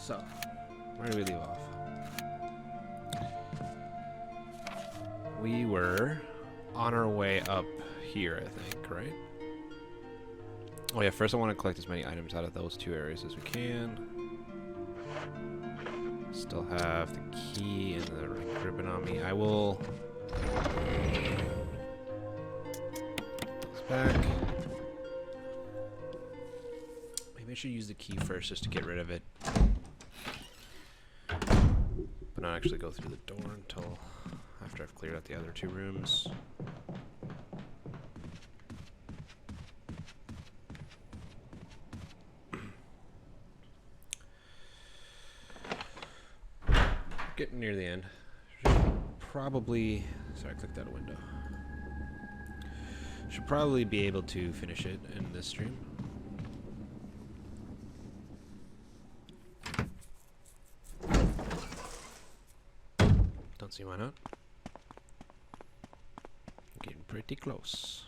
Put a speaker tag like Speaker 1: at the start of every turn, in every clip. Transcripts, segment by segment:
Speaker 1: So, where do we leave off? We were on our way up here, I think, right? Oh yeah, first I want to collect as many items out of those two areas as we can. Still have the key and the ring ribbon on me. I will... It's back. Maybe I should use the key first just to get rid of it. But not actually go through the door until after I've cleared out the other two rooms. Getting near the end. Should probably... Sorry, I clicked out a window. Should probably be able to finish it in this stream. Don't see why not. Getting pretty close.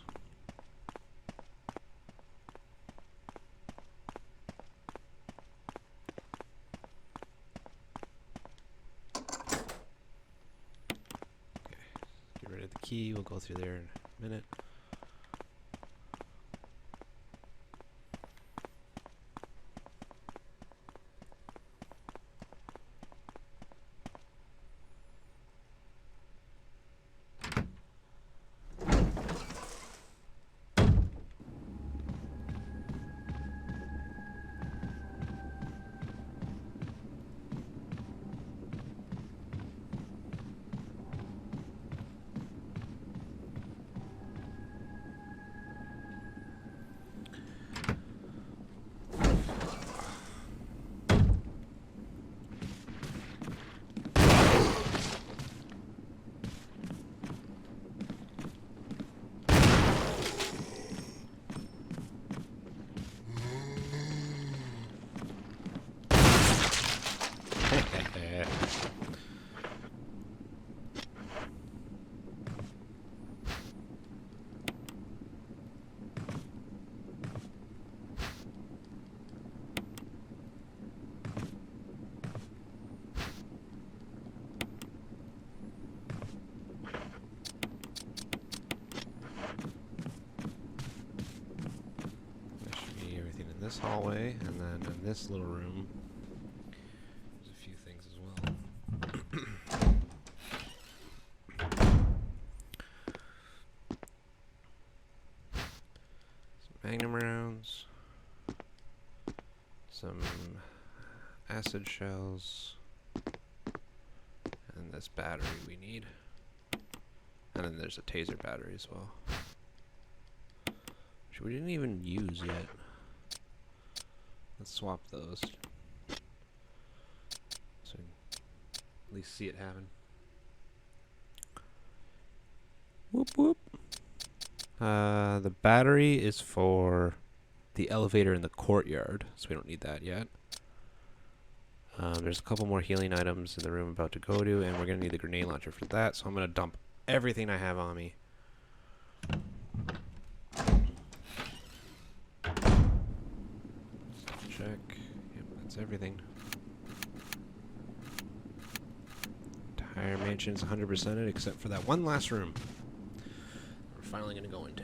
Speaker 1: The key, we'll go through there in a minute. This hallway, and then in this little room, there's a few things as well. Some magnum rounds, some acid shells, and this battery we need. And then there's a taser battery as well, which we didn't even use yet. Let's swap those, so we can at least see it happen. Whoop whoop. The battery is for the elevator in the courtyard, so we don't need that yet. There's a couple more healing items in the room I'm about to go to, and we're going to need the grenade launcher for that, so I'm going to dump everything I have on me. Check. Yep, that's everything. Entire mansion's 100%ed except for that one last room we're finally going to go into.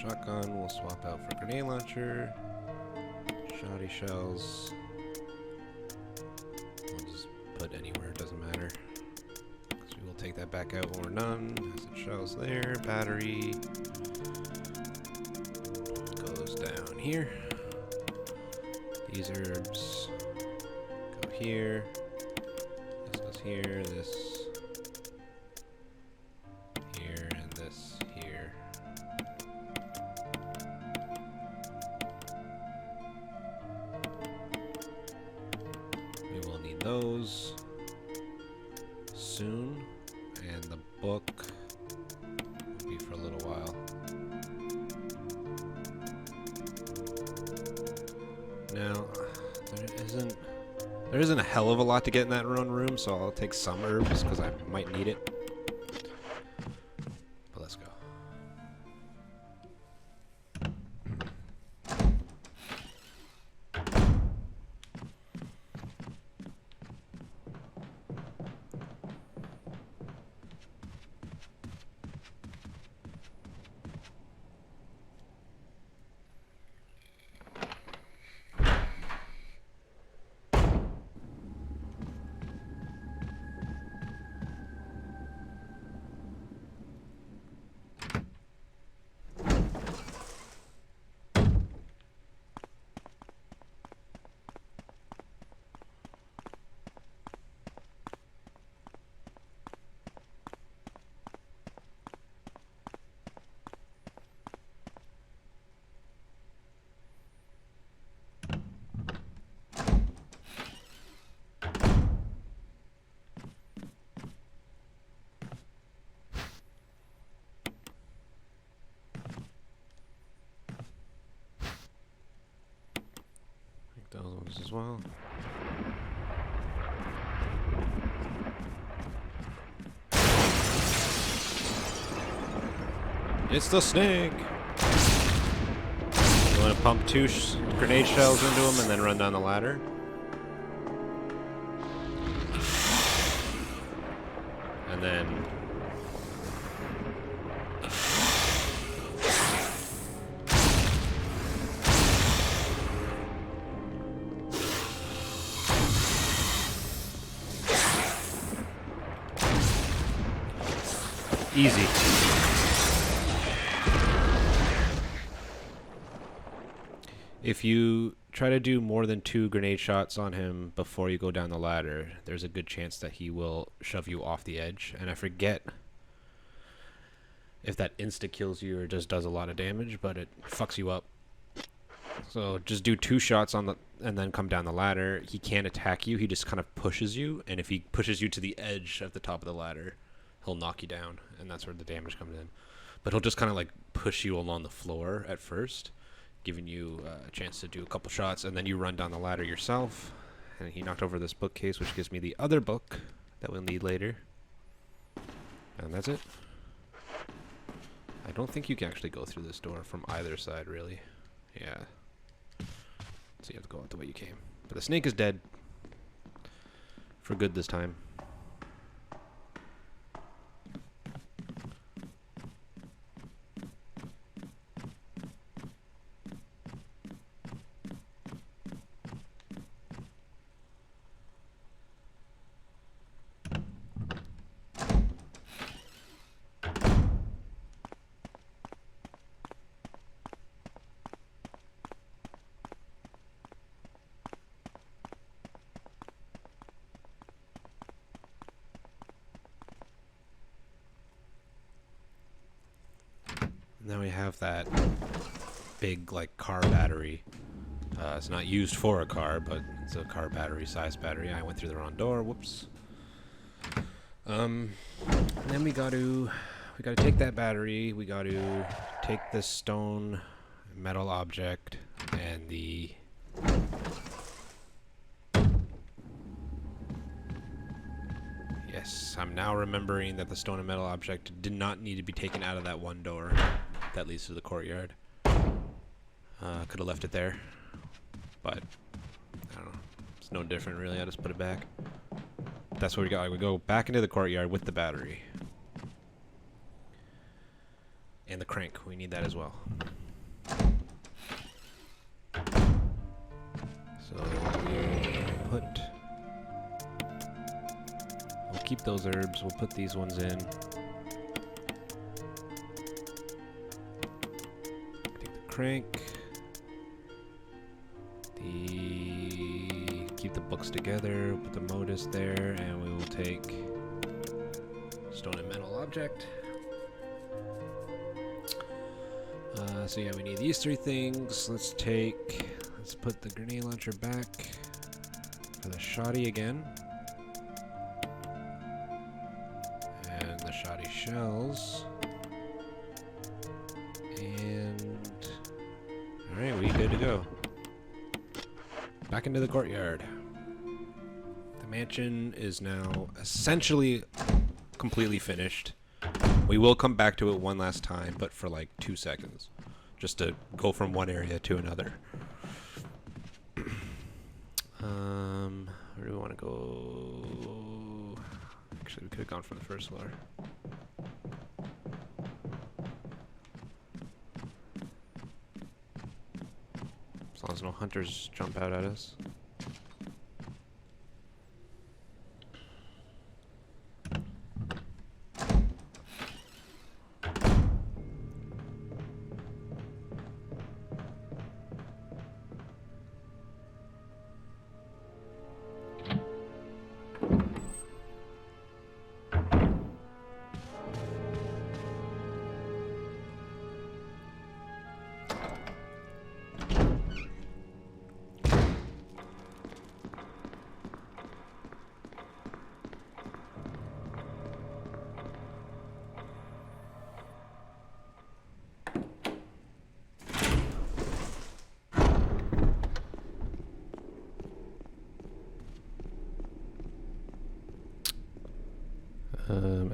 Speaker 1: Shotgun we'll swap out for grenade launcher. Shoddy shells we'll just put anywhere, it doesn't matter. So we will take that back out when we're done. Acid shells there, battery goes down here. These herbs go here. here, this here, and this here. We will need those soon, and the book will be for a little while. Now, there isn't a hell of a lot to get in that one room, so I'll take some herbs because I might need it. But let's go. Those ones as well. It's the snake! You want to pump 2 grenade shells into him and then run down the ladder? And then... easy. If you try to do more than 2 grenade shots on him before you go down the ladder, there's a good chance that he will shove you off the edge. And I forget if that insta-kills you or just does a lot of damage, but it fucks you up. So just do 2 shots on the and then come down the ladder. He can't attack you, he just kind of pushes you, and if he pushes you to the edge of the top of the ladder, he'll knock you down, and that's where the damage comes in. But he'll just kind of like push you along the floor at first, giving you a chance to do a couple shots, and then you run down the ladder yourself. And he knocked over this bookcase, which gives me the other book that we'll need later. And that's it. I don't think you can actually go through this door from either side, really. Yeah. So you have to go out the way you came. But the snake is dead. For good this time. Now we have that big, like, car battery. It's not used for a car, but it's a car battery, size battery. I went through the wrong door. Whoops. And then we gotta take that battery. We gotta take this stone metal object and the yes, I'm now remembering that the stone and metal object did not need to be taken out of that one door that leads to the courtyard. Could have left it there, but I don't know. It's no different, really. I just put it back. That's what we got. We go back into the courtyard with the battery and the crank. We need that as well. So we'll keep those herbs. We'll put these ones in. Take the crank. Keep keep the books together, put the modus there, and we will take stone and metal object. So yeah, we need these 3 things. Let's put the grenade launcher back for the shoddy again. And the shoddy shells. And alright, we good to go. Back into the courtyard. The mansion is now essentially completely finished. We will come back to it one last time, but for like 2 seconds. Just to go from one area to another. Where do we want to go? Actually, we could have gone for the first floor. As long as no hunters jump out at us.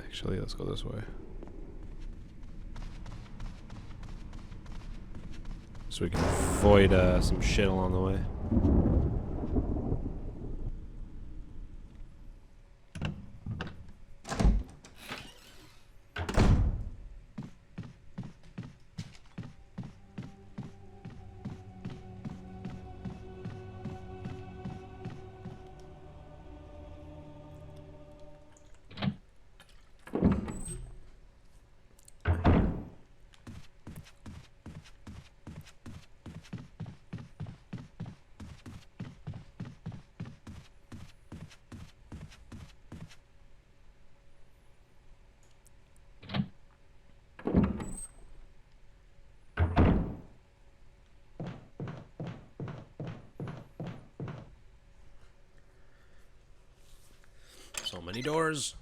Speaker 1: Actually, let's go this way. So we can avoid some shit along the way. So many doors.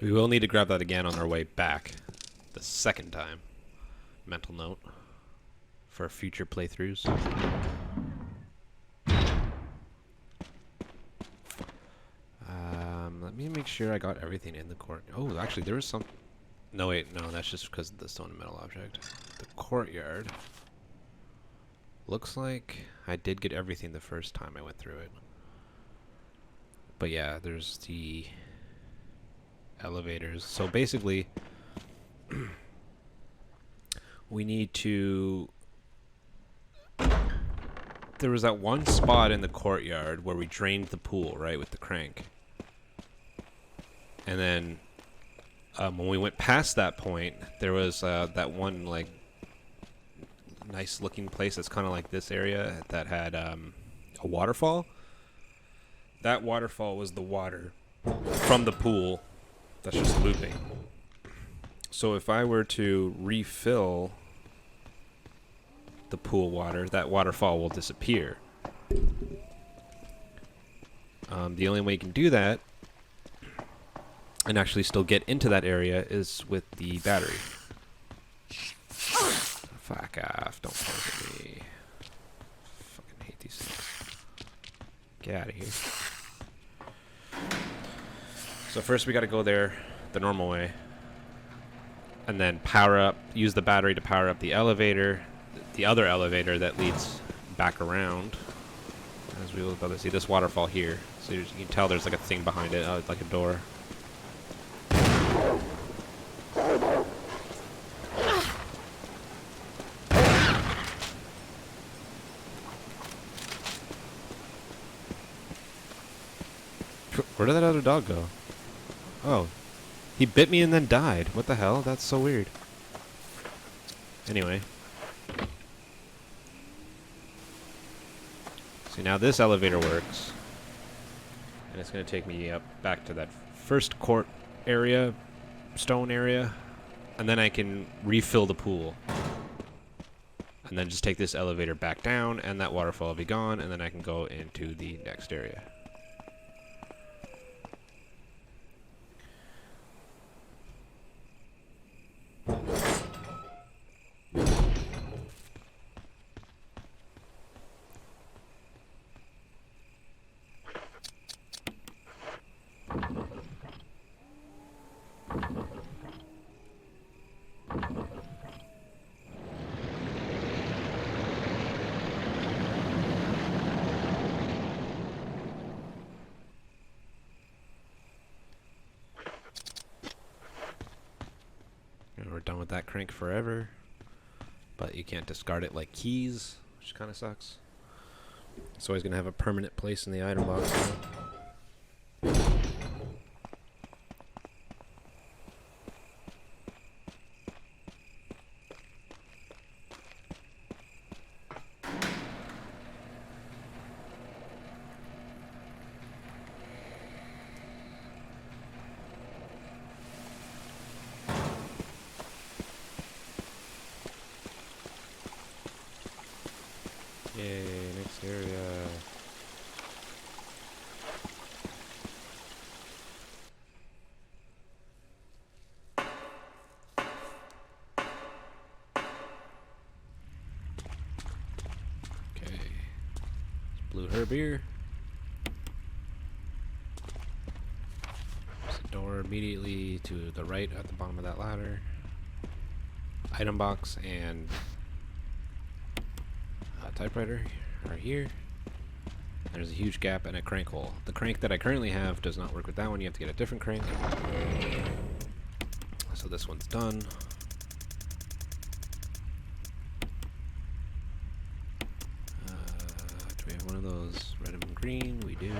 Speaker 1: We will need to grab that again on our way back. The second time. Mental note. For future playthroughs. Let me make sure I got everything in the court. Oh, actually, there was some... No, wait, no, that's just because of the stone and metal object. The courtyard. Looks like I did get everything the first time I went through it. But yeah, there's the elevators. So basically, we need to... There was that one spot in the courtyard where we drained the pool, right, with the crank. And then when we went past that point, there was that one, like, nice looking place that's kind of like this area that had a waterfall. That waterfall was the water from the pool that's just looping. So if I were to refill the pool water, that waterfall will disappear. The only way you can do that and actually still get into that area is with the battery. Fuck off, don't point at me. Fucking hate these things. Get out of here. So first we gotta go there the normal way. And then power up, use the battery to power up the elevator, the other elevator that leads back around. As we will about to see this waterfall here. So you can tell there's like a thing behind it, like a door. Where did that other dog go? Oh. He bit me and then died. What the hell? That's so weird. Anyway. See, now this elevator works. And it's going to take me up back to that first court area, stone area. And then I can refill the pool. And then just take this elevator back down, and that waterfall will be gone, and then I can go into the next area. And we're done with that crank forever. But you can't discard it like keys, which kind of sucks. It's always going to have a permanent place in the item box now. Yay, next area. Okay. Blue herb here. There's a door immediately to the right at the bottom of that ladder. Item box and typewriter right here. There's a huge gap and a crank hole. The crank that I currently have does not work with that one. You have to get a different crank. So this one's done. Do we have one of those red and green? We do.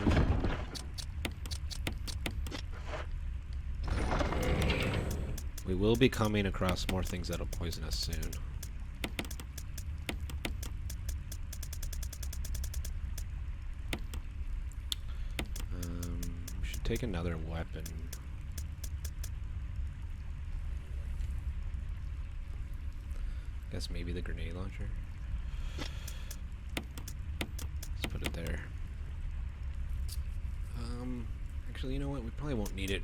Speaker 1: We will be coming across more things that'll poison us soon. Take another weapon. Guess maybe the grenade launcher. Let's put it there. Actually, you know what? We probably won't need it.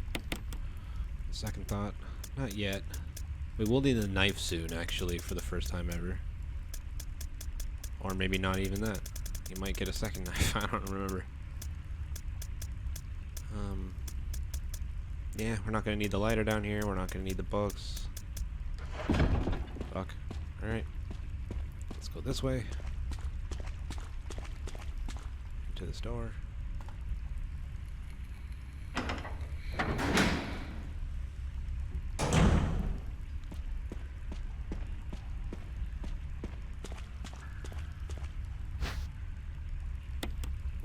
Speaker 1: Second thought, not yet. We will need a knife soon, actually, for the first time ever. Or maybe not even that. You might get a second knife. I don't remember. Yeah, we're not going to need the lighter down here. We're not going to need the books. Fuck. Alright. Let's go this way. To this door.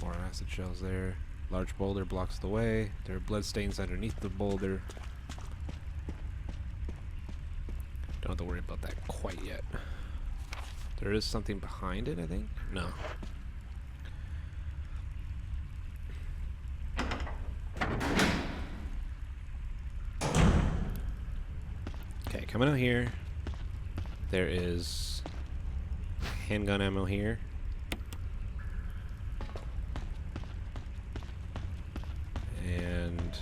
Speaker 1: More acid shells there. Large boulder blocks the way. There are bloodstains underneath the boulder. Don't have to worry about that quite yet. There is something behind it, I think? No. Okay, coming out here. There is handgun ammo here. And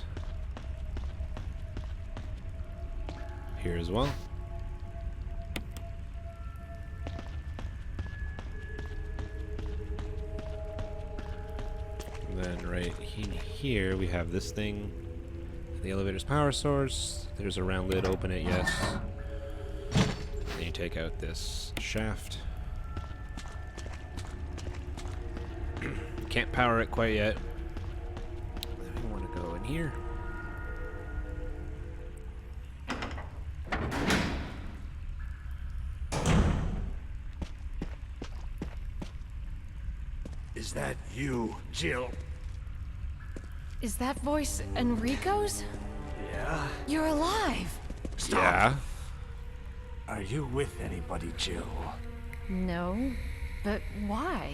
Speaker 1: here as well. And then right in here we have this thing, the elevator's power source. There's a round lid, open it, yes. Then you take out this shaft. Can't power it quite yet. I want to go in here.
Speaker 2: Is that you, Jill?
Speaker 3: Is that voice Enrico's?
Speaker 2: You're alive.
Speaker 3: Stop.
Speaker 1: Yeah.
Speaker 3: Are you with anybody, Jill?
Speaker 2: No, but why?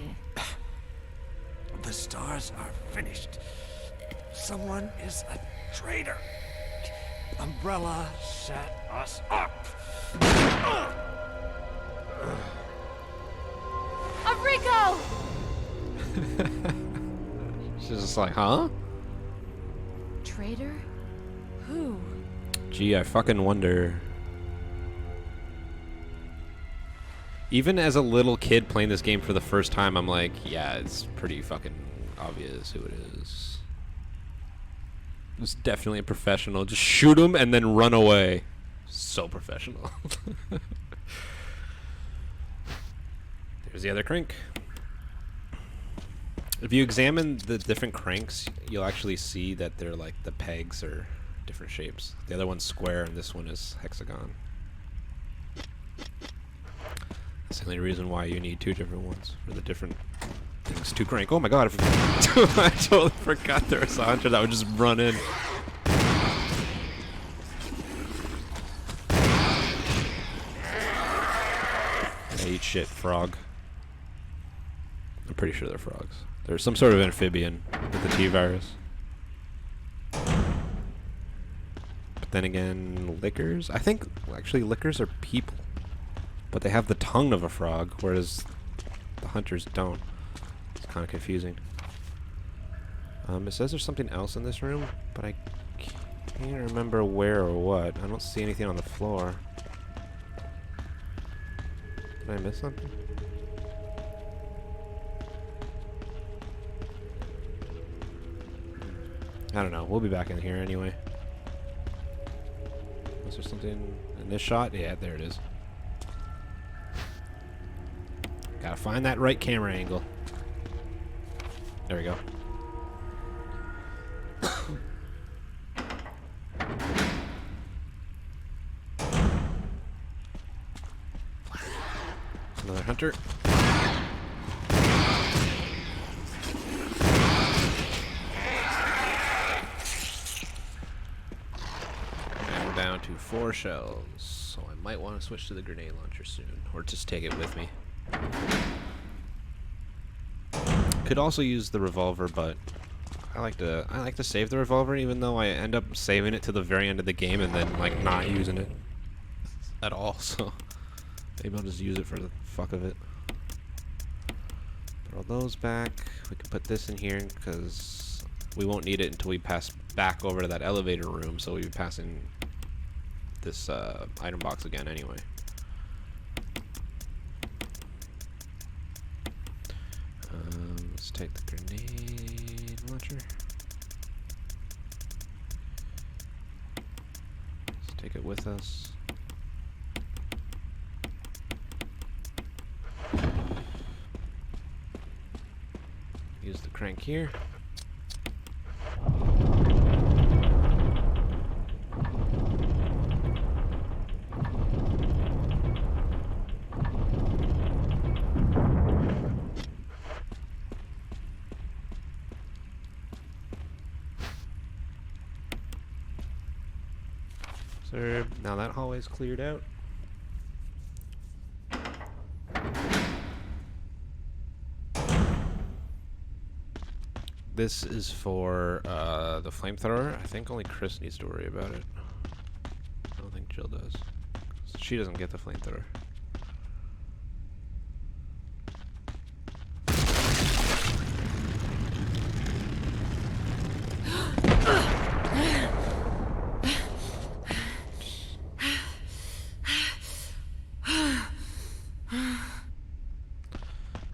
Speaker 3: The stars are finished. Someone is a traitor. Umbrella set us up.
Speaker 2: Enrico!
Speaker 1: She's just like, huh?
Speaker 2: Traitor? Who?
Speaker 1: Gee, I fucking wonder. Even as a little kid playing this game for the first time, I'm like, yeah, it's pretty fucking obvious who it is. It's definitely a professional. Just shoot him and then run away. So professional. There's the other crank. If you examine the different cranks, you'll actually see that they're like the pegs are different shapes. The other one's square and this one is hexagon. That's the only reason why you need two different ones for the different things to crank. Oh my god, I totally forgot there was a hunter that would just run in. Eat shit, frog. I'm pretty sure they're frogs. They're some sort of amphibian with the T-virus. But then again, lickers? I think, actually, lickers are people. But they have the tongue of a frog, whereas the hunters don't. It's kind of confusing. It says there's something else in this room, but I can't remember where or what. I don't see anything on the floor. Did I miss something? I don't know. We'll be back in here anyway. Was there something in this shot? Yeah, there it is. Gotta find that right camera angle. There we go. Another hunter. And we're down to 4 shells, so I might want to switch to the grenade launcher soon, or just take it with me. Could also use the revolver, but I like to save the revolver, even though I end up saving it to the very end of the game and then like not using it at all. So maybe I'll just use it for the fuck of it. Put all those back. We can put this in here because we won't need it until we pass back over to that elevator room. So we'll be passing this item box again anyway. Let's take the grenade launcher. Let's take it with us. Use the crank here. Now that hallway's cleared out. This is for the flamethrower. I think only Chris needs to worry about it. I don't think Jill does. She doesn't get the flamethrower.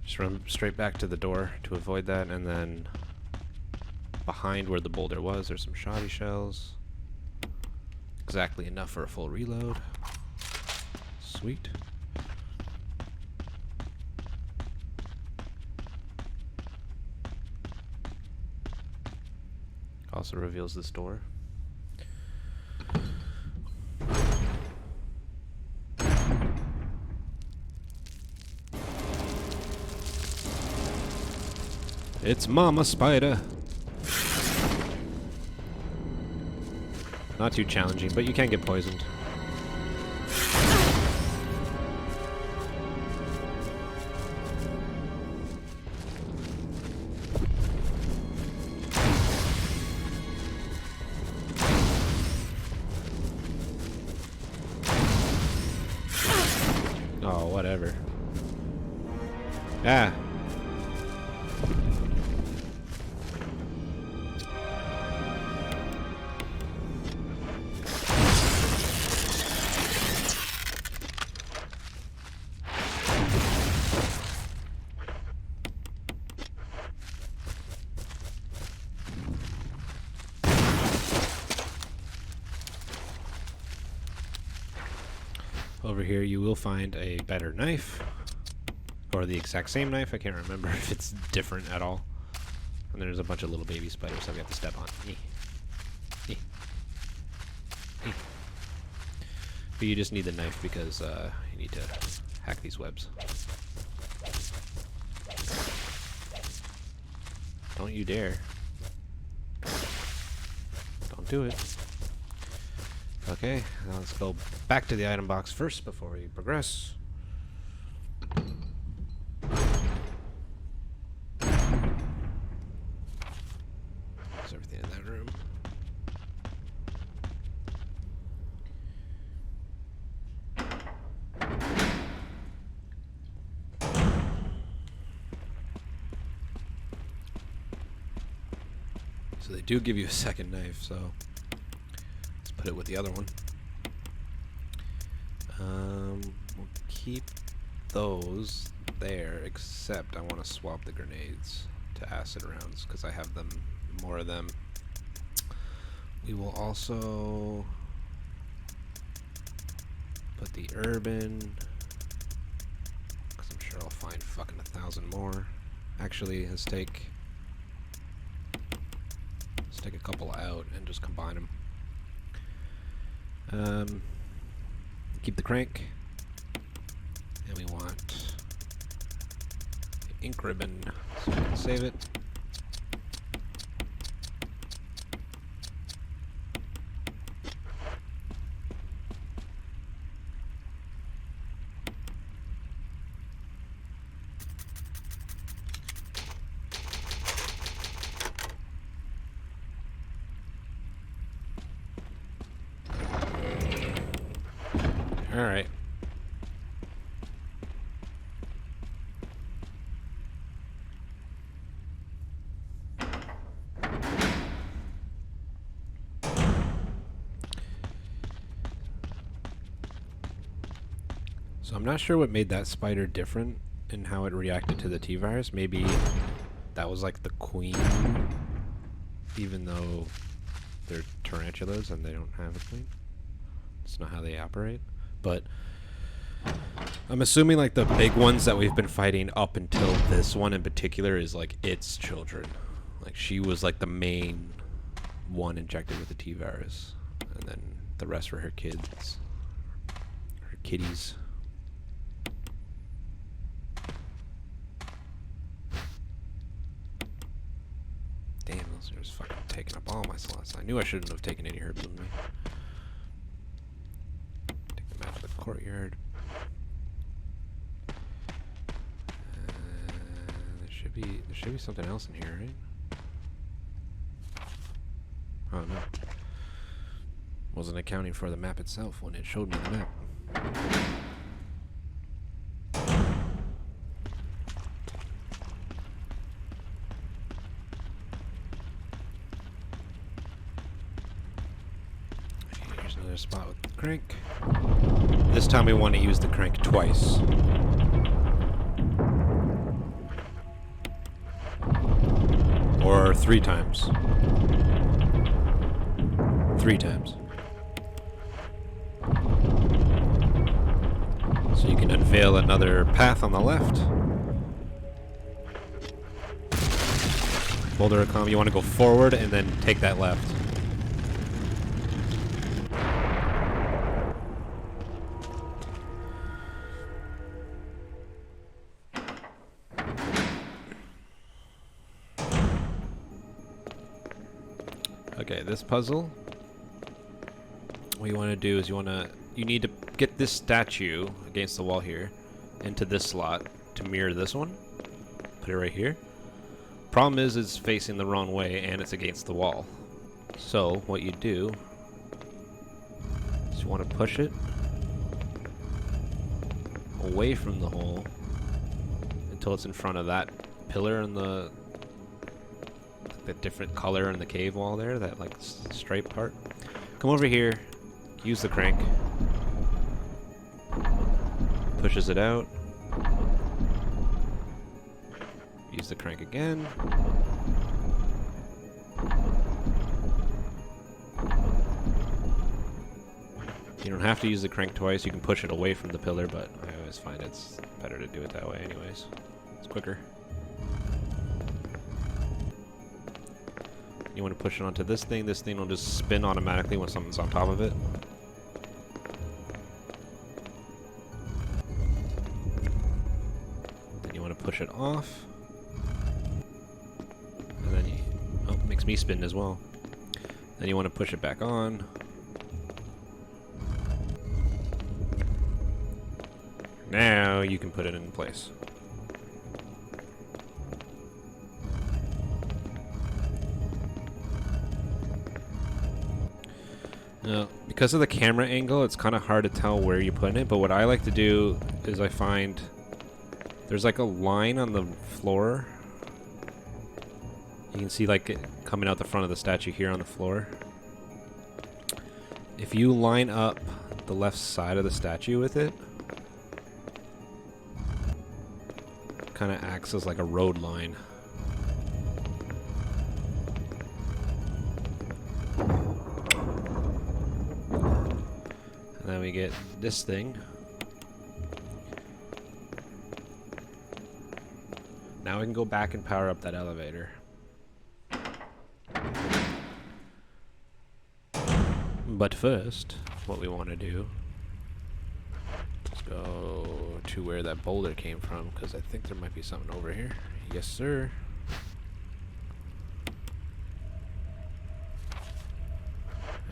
Speaker 1: Just run straight back to the door to avoid that, and then behind where the boulder was, there's some shoddy shells. Exactly enough for a full reload. Sweet. Also reveals this door. It's Mama Spider. Not too challenging, but you can get poisoned. Oh, whatever. Ah. Over here you will find a better knife, or the exact same knife. I can't remember if it's different at all. And there's a bunch of little baby spiders that we have to step on. But you just need the knife because you need to hack these webs. Don't you dare. Don't do it. Okay, now let's go back to the item box first before we progress. There's everything in that room. So they do give you a second knife, so put it with the other one. We'll keep those there, except I want to swap the grenades to acid rounds because I have them, more of them. We will also put the urban, because I'm sure I'll find fucking 1,000 more. Actually, let's take a couple out and just combine them. Keep the crank, and we want the ink ribbon, so we can save it. All right. So I'm not sure what made that spider different in how it reacted to the T-virus. Maybe that was like the queen, even though they're tarantulas and they don't have a queen. It's not how they operate. But I'm assuming like the big ones that we've been fighting up until this one in particular is like its children. Like she was like the main one injected with the T-virus, and then the rest were her kids, her kitties. Damn, those are just fucking taking up all my slots. I knew I shouldn't have taken any herbs with me. Map of the courtyard. There should be something else in here, right? Oh no. Wasn't accounting for the map itself when it showed me the map. Here's another spot with the crank. This time we want to use the crank twice. Or 3 times. 3 times. So you can unveil another path on the left. Boulder Acom, you want to go forward and then take that left. Okay, this puzzle what you want to do is you need to get this statue against the wall here into this slot to mirror this one. Put it right here. Problem is it's facing the wrong way and it's against the wall. So what you do is you want to push it away from the hole until it's in front of that pillar and the different color in the cave wall there, that like stripe part. Come over here, use the crank, pushes it out, use the crank again, you don't have to use the crank twice, you can push it away from the pillar, but I always find it's better to do it that way anyways. It's quicker. You want to push it onto this thing will just spin automatically when something's on top of it. Then you want to push it off. And then oh, it makes me spin as well. Then you want to push it back on. Now you can put it in place. Now, because of the camera angle, it's kind of hard to tell where you're putting it, but what I like to do is I find there's like a line on the floor. You can see like it coming out the front of the statue here on the floor. If you line up the left side of the statue with it, kind of acts as like a road line. And then we get this thing. Now we can go back and power up that elevator. But first, what we want to do is go to where that boulder came from, because I think there might be something over here. Yes, sir.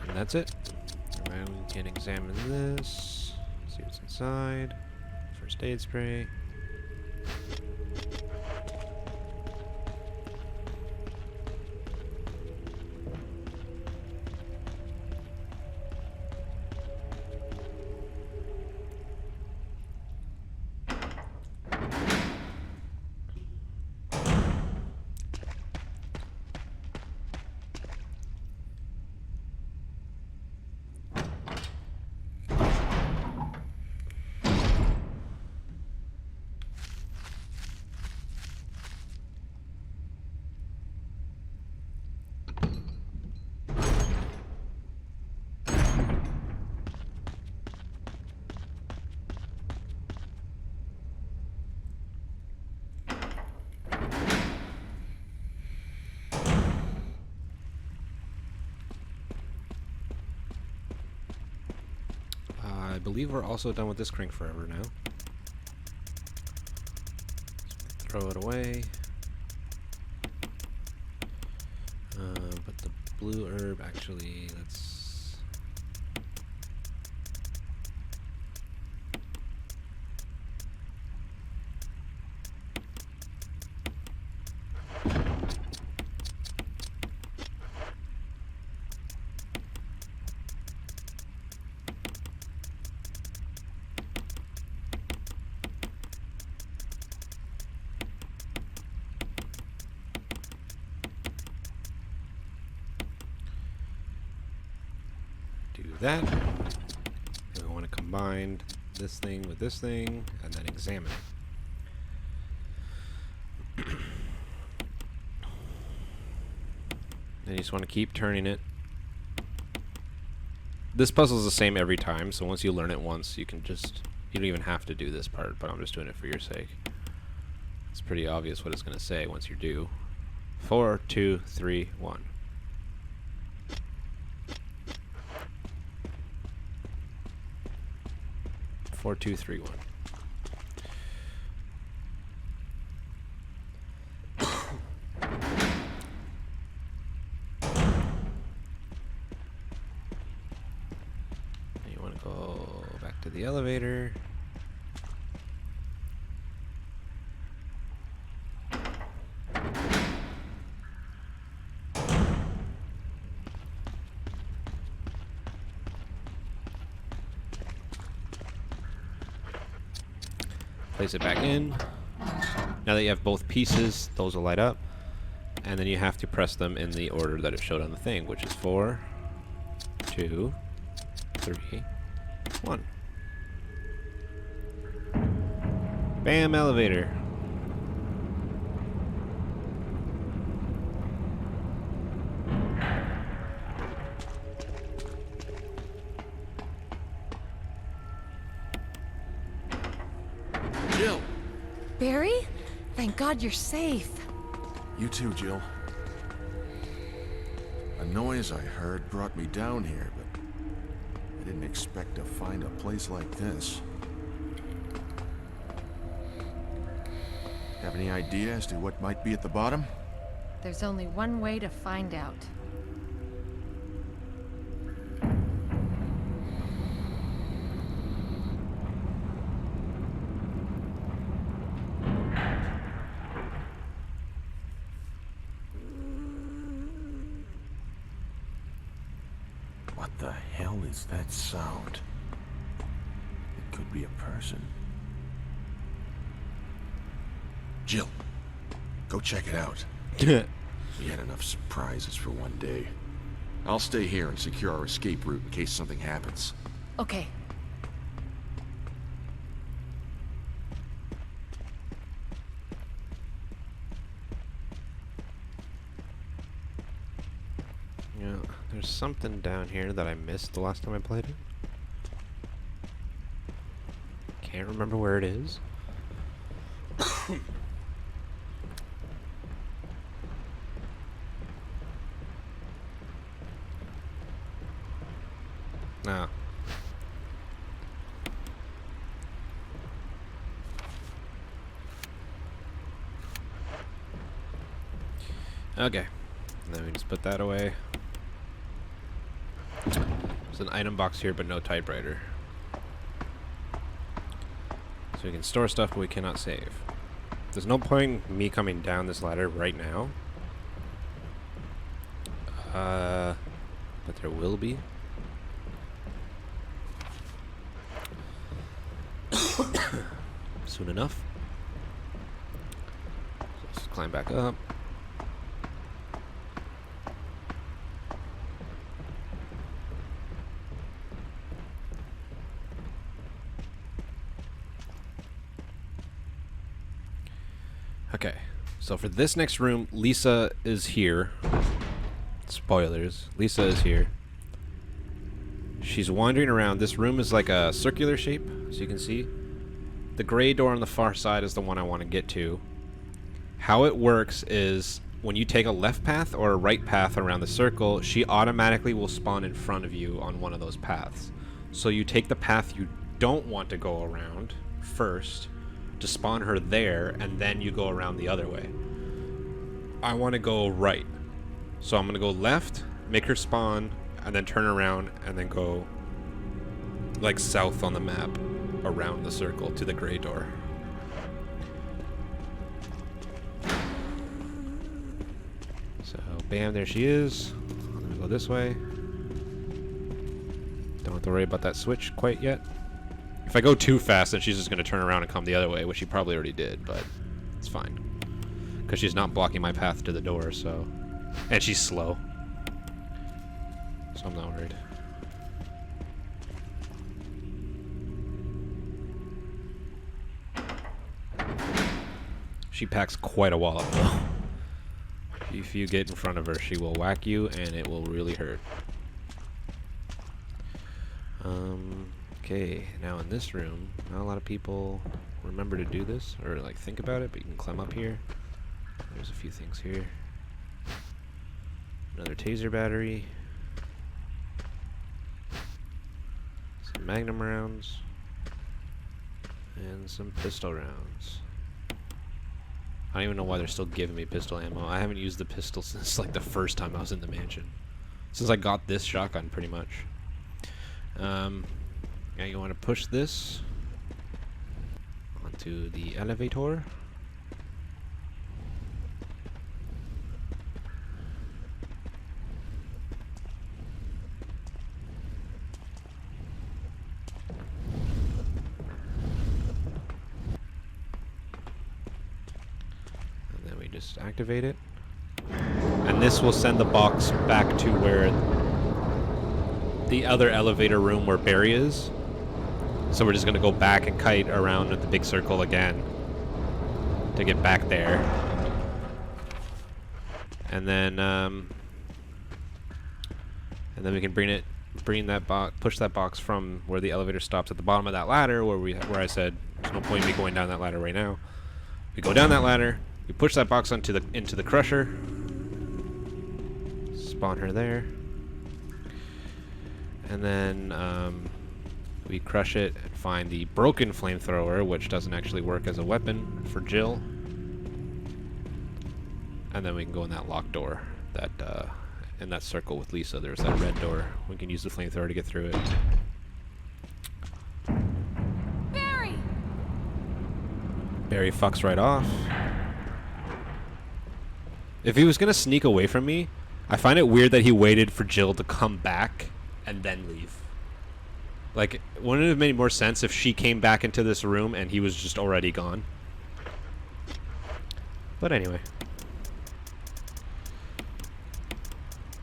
Speaker 1: And that's it. And we can examine this, see what's inside. First aid spray. I believe we're also done with this crank forever now. Throw it away. But the blue herb, actually, let's... do that. And we want to combine this thing with this thing and then examine it. Then you just want to keep turning it. This puzzle is the same every time, so once you learn it once, you can just, you don't even have to do this part, but I'm just doing it for your sake. It's pretty obvious what it's going to say once you do. 4, 2, 3, 1. 4, 2, 3, 1. to the elevator. Place it back in. Now that you have both pieces, those will light up. And then you have to press them in the order that it showed on the thing, which is 4, 2, 3, 1. Bam, elevator.
Speaker 3: Jill!
Speaker 2: Barry? Thank God you're safe.
Speaker 4: You too, Jill. A noise I heard brought me down here, but I didn't expect to find a place like this. Have any idea as to what might be at the bottom?
Speaker 2: There's only one way to find out.
Speaker 4: What the hell is that sound? It could be a person. Jill, go check it out. We had enough surprises for one day. I'll stay here and secure our escape route in case something happens.
Speaker 2: Okay.
Speaker 1: Yeah, there's something down here that I missed the last time I played it. Can't remember where it is. No. Okay. And then we just put that away. There's an item box here, but no typewriter. So we can store stuff, but we cannot save. There's no point in me coming down this ladder right now. But there will be. Soon enough. Let's climb back up. Okay, so for this next room, Lisa is here. Spoilers. Lisa is here. She's wandering around. This room is like a circular shape, as you can see. The gray door on the far side is the one I want to get to. How it works is when you take a left path or a right path around the circle, she automatically will spawn in front of you on one of those paths. So you take the path you don't want to go around first to spawn her there, and then you go around the other way. I want to go right. So I'm going to go left, make her spawn, and then turn around and then go like south on the map around the circle to the gray door. So bam, there she is. I'm gonna go this way. Don't have to worry about that switch quite yet. If I go too fast, then she's just gonna turn around and come the other way, which she probably already did, but it's fine. Because she's not blocking my path to the door, so... And she's slow. So I'm not worried. She packs quite a wallop, though. If you get in front of her, she will whack you, and it will really hurt. Okay, now in this room, not a lot of people remember to do this, or like think about it, but you can climb up here. There's a few things here. Another taser battery. Some magnum rounds. And some pistol rounds. I don't even know why they're still giving me pistol ammo. I haven't used the pistol since like the first time I was in the mansion. Since I got this shotgun, pretty much. Now you want to push this onto the elevator. And then we just activate it. And this will send the box back to where the other elevator room where Barry is. So we're just going to go back and kite around at the big circle again to get back there. And then we can push that box from where the elevator stops at the bottom of that ladder where I said there's no point in me going down that ladder right now. We go down that ladder, we push that box into the crusher, spawn her there, and then we crush it and find the broken flamethrower, which doesn't actually work as a weapon for Jill. And then we can go in that locked door that in that circle with Lisa. There's that red door. We can use the flamethrower to get through it.
Speaker 2: Barry!
Speaker 1: Barry fucks right off. If he was gonna sneak away from me, I find it weird that he waited for Jill to come back and then leave. Like, wouldn't it have made more sense if she came back into this room and he was just already gone? But anyway.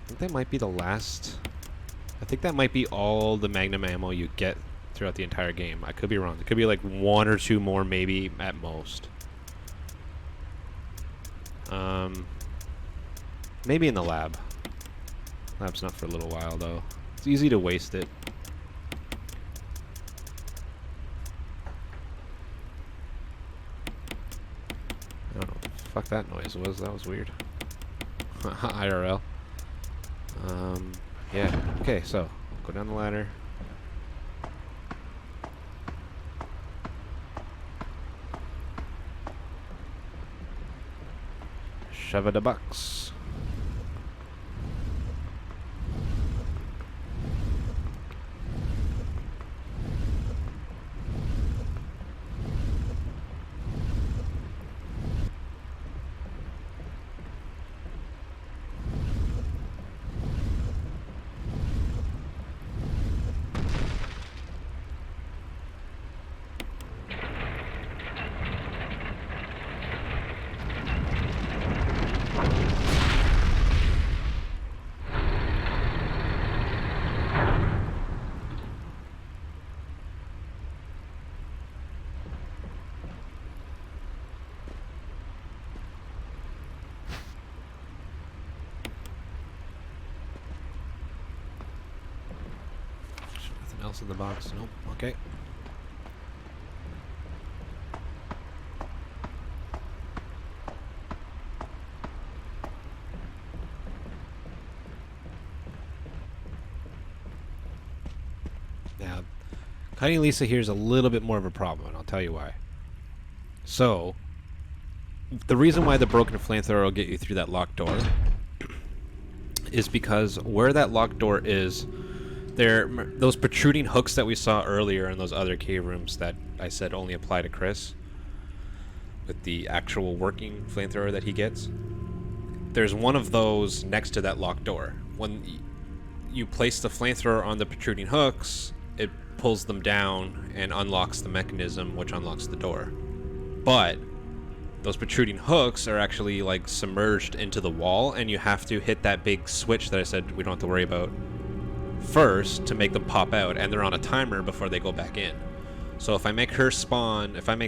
Speaker 1: I think that might be the last... I think that might be all the Magnum ammo you get throughout the entire game. I could be wrong. There could be like 1 or 2 more maybe at most. Maybe in the lab. Lab's not for a little while though. It's easy to waste it. I don't know what the fuck that noise was. That was weird. IRL. Yeah. Okay, so go down the ladder. Shove it a box. Else in the box? Nope. Okay. Now, cutting Lisa here is a little bit more of a problem, and I'll tell you why. So, the reason why the broken flamethrower will get you through that locked door is because where that locked door is, those protruding hooks that we saw earlier in those other cave rooms that I said only apply to Chris, with the actual working flamethrower that he gets, there's one of those next to that locked door. When you place the flamethrower on the protruding hooks, it pulls them down and unlocks the mechanism, which unlocks the door. But those protruding hooks are actually like submerged into the wall, and you have to hit that big switch that I said we don't have to worry about first to make them pop out, and they're on a timer before they go back in. So if I make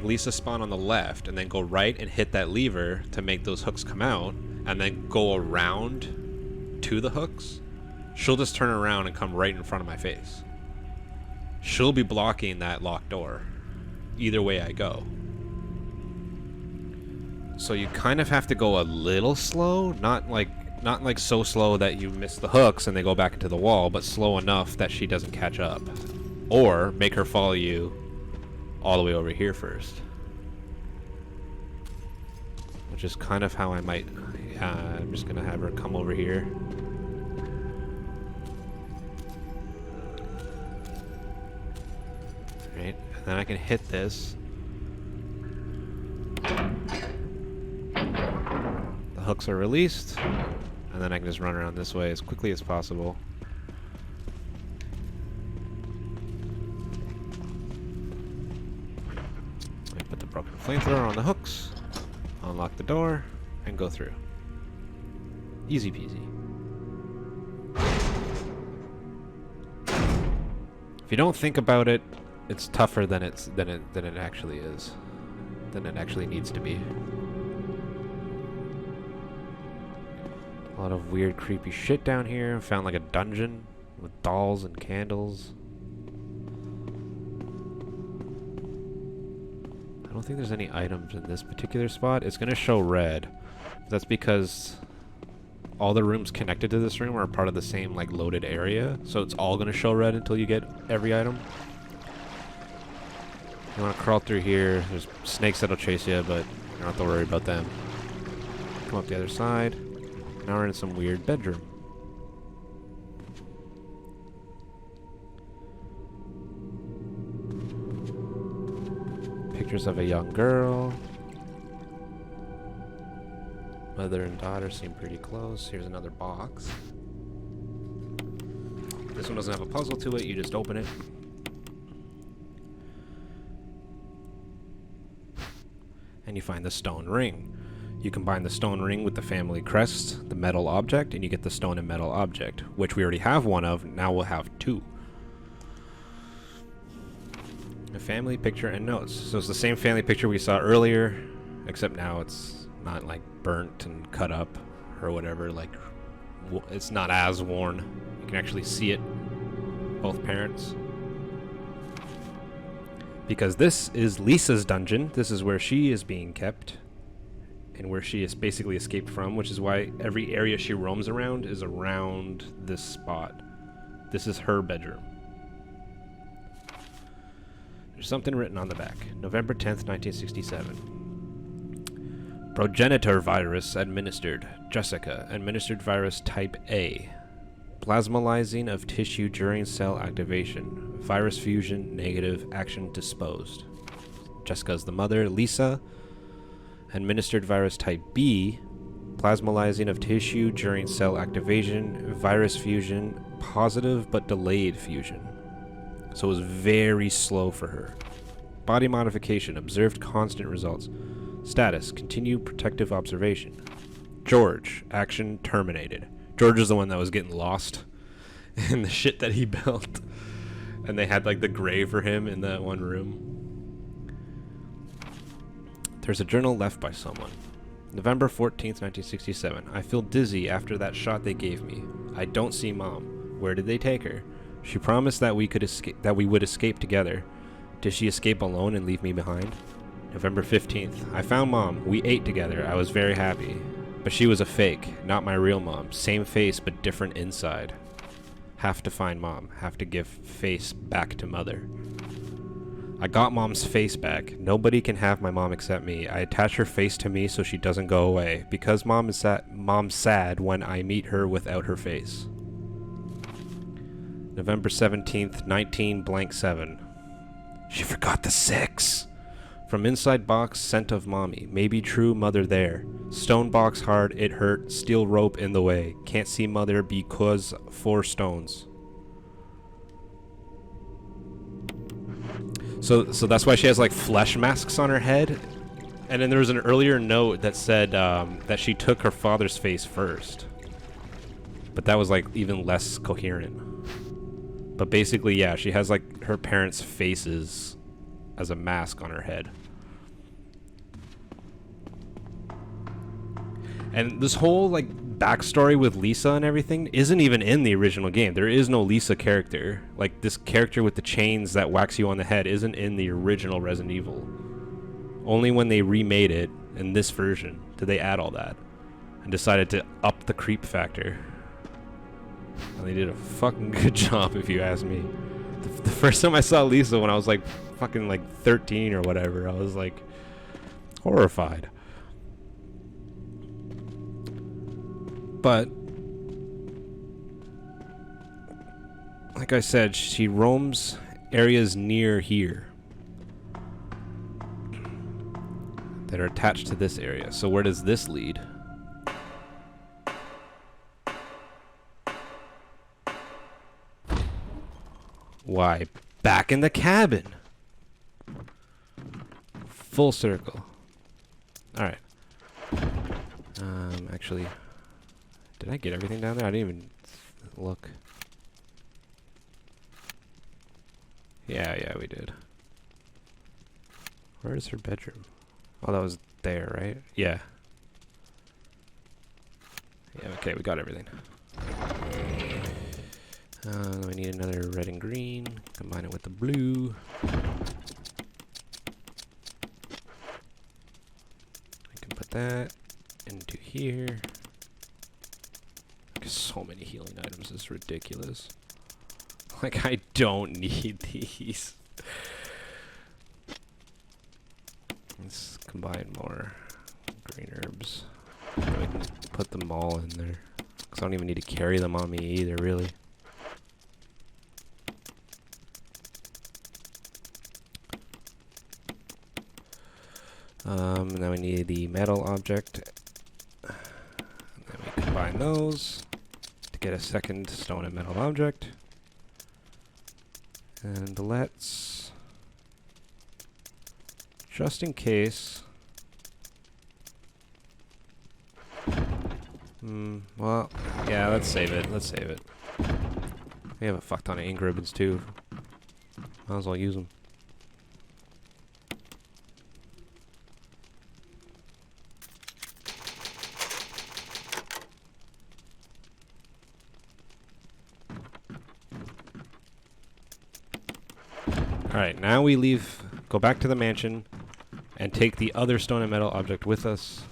Speaker 1: Lisa spawn on the left and then go right and hit that lever to make those hooks come out and then go around to the hooks, she'll just turn around and come right in front of my face. She'll be blocking that locked door either way I go. So you kind of have to go a little slow, not like so slow that you miss the hooks and they go back into the wall, but slow enough that she doesn't catch up. Or make her follow you all the way over here first. Which is kind of how I might... I'm just going to have her come over here. Right? And then I can hit this. The hooks are released. And then I can just run around this way as quickly as possible. I put the broken flamethrower on the hooks, unlock the door, and go through. Easy peasy. If you don't think about it, it's tougher than it actually is. Than it actually needs to be. A lot of weird, creepy shit down here. Found like a dungeon with dolls and candles. I don't think there's any items in this particular spot. It's gonna show red. That's because all the rooms connected to this room are part of the same like loaded area, so it's all gonna show red until you get every item. You wanna crawl through here. There's snakes that'll chase you, but you don't have to worry about them. Come up the other side. Now we're in some weird bedroom. Pictures of a young girl. Mother and daughter seem pretty close. Here's another box. This one doesn't have a puzzle to it, you just open it. And you find the stone ring. You combine the stone ring with the family crest, the metal object, and you get the stone and metal object, which we already have one of, now we'll have two. A family picture and notes. So it's the same family picture we saw earlier, except now it's not like burnt and cut up or whatever, like it's not as worn. You can actually see it, both parents. Because this is Lisa's dungeon. This is where she is being kept and where she is basically escaped from, which is why every area she roams around is around this spot. This is her bedroom. There's something written on the back. November 10th, 1967. Progenitor virus administered. Jessica. Administered virus type A. Plasmalizing of tissue during cell activation. Virus fusion negative. Action disposed. Jessica's the mother. Lisa. Administered virus type B. Plasmalizing of tissue during cell activation. Virus fusion. Positive but delayed fusion. So it was very slow for her. Body modification. Observed constant results. Status. Continue protective observation. George. Action terminated. George is the one that was getting lost in the shit that he built. And they had like the grave for him in that one room. There's a journal left by someone. November 14th, 1967. I feel dizzy after that shot they gave me. I don't see Mom. Where did they take her? She promised that we would escape together. Did she escape alone and leave me behind? November 15th. I found Mom. We ate together. I was very happy. But she was a fake, not my real mom. Same face, but different inside. Have to find Mom. Have to give face back to Mother. I got Mom's face back. Nobody can have my mom except me. I attach her face to me so she doesn't go away. Because Mom's sad when I meet her without her face. November 17th, 19-7. She forgot the 6. From inside box, scent of mommy. Maybe true, mother there. Stone box hard, it hurt. Steel rope in the way. Can't see mother because 4 stones. So that's why she has like flesh masks on her head. And then there was an earlier note that said that she took her father's face first. But that was like even less coherent. But basically, yeah, she has like her parents' faces as a mask on her head. And this whole like backstory with Lisa and everything isn't even in the original game. There is no Lisa character. Like this character with the chains that wax you on the head isn't in the original Resident Evil. Only when they remade it in this version did they add all that and decided to up the creep factor. And they did a fucking good job, if you ask me. The first time I saw Lisa when I was like fucking like 13 or whatever, I was like horrified. But like I said, she roams areas near here that are attached to this area. So where does this lead? Why, back in the cabin. Full circle. Alright. Actually, did I get everything down there? I didn't even look. Yeah, we did. Where is her bedroom? Oh, that was there, right? Yeah. Yeah, okay, we got everything. Then we need another red and green. Combine it with the blue. I can put that into here. So many healing items is ridiculous. Like, I don't need these. Let's combine more green herbs. Then we can put them all in there. Because I don't even need to carry them on me either, really. And then we need the metal object. And then we combine those to get a second stone and metal object. And let's, just in case. Well, yeah, let's save it. Let's save it. We have a fuck ton of ink ribbons too. Might as well use them. Alright, now we leave, go back to the mansion, and take the other stone and metal object with us.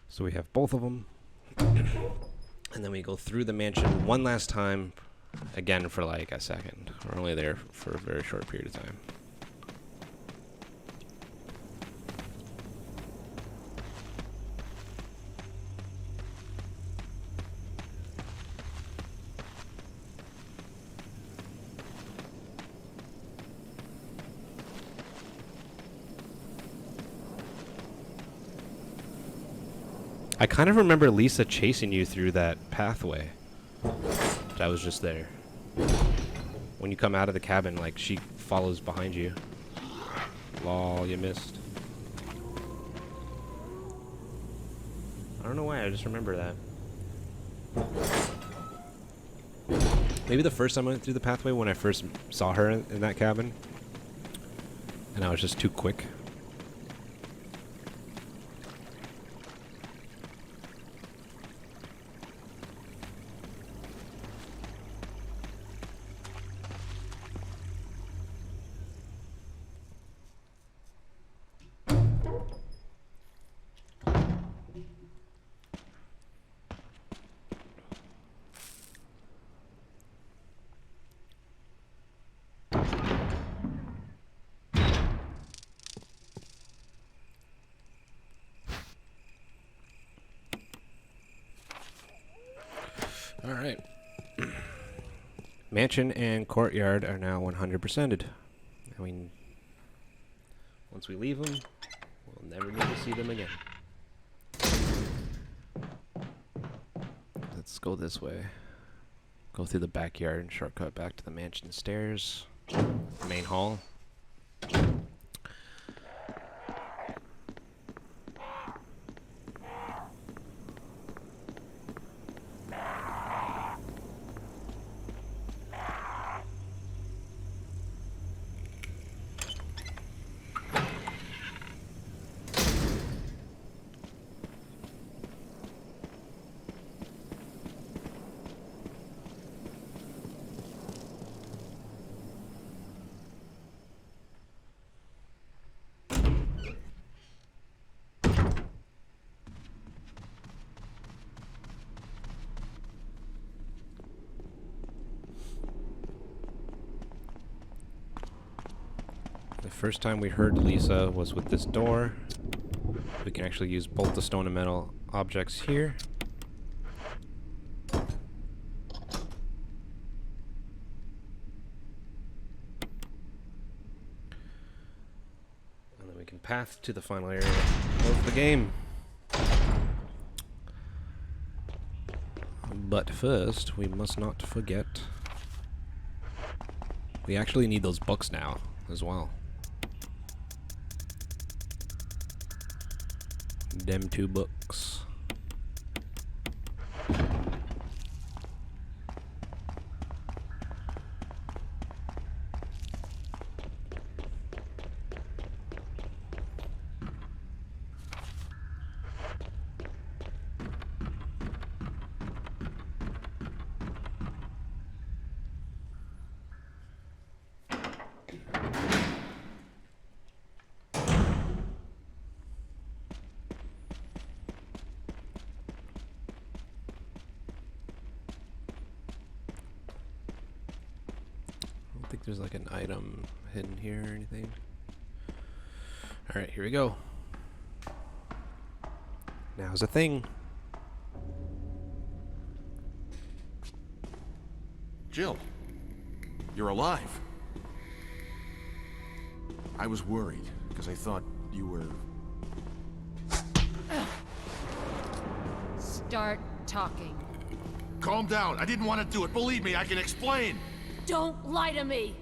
Speaker 1: So we have both of them. And then we go through the mansion one last time, again for like a second. We're only there for a very short period of time. I kind of remember Lisa chasing you through that pathway that was just there. When you come out of the cabin, like, she follows behind you. Lol, you missed. I don't know why, I just remember that. Maybe the first time I went through the pathway when I first saw her in that cabin. And I was just too quick. Alright. Mansion and courtyard are now 100%ed. I mean, once we leave them, we'll never need to see them again. Let's go this way. Go through the backyard and shortcut back to the mansion stairs. Main hall. The first time we heard Lisa was with this door. We can actually use both the stone and metal objects here. path to the final area of the game. But first, we must not forget we actually need those books now as well. Them 2 books. I don't think there's like an item hidden here or anything. Alright, here we go. Now's the thing.
Speaker 4: Jill, you're alive. I was worried, because I thought you were...
Speaker 2: Start talking.
Speaker 4: Calm down. I didn't want to do it. Believe me, I can explain.
Speaker 2: Don't lie to me!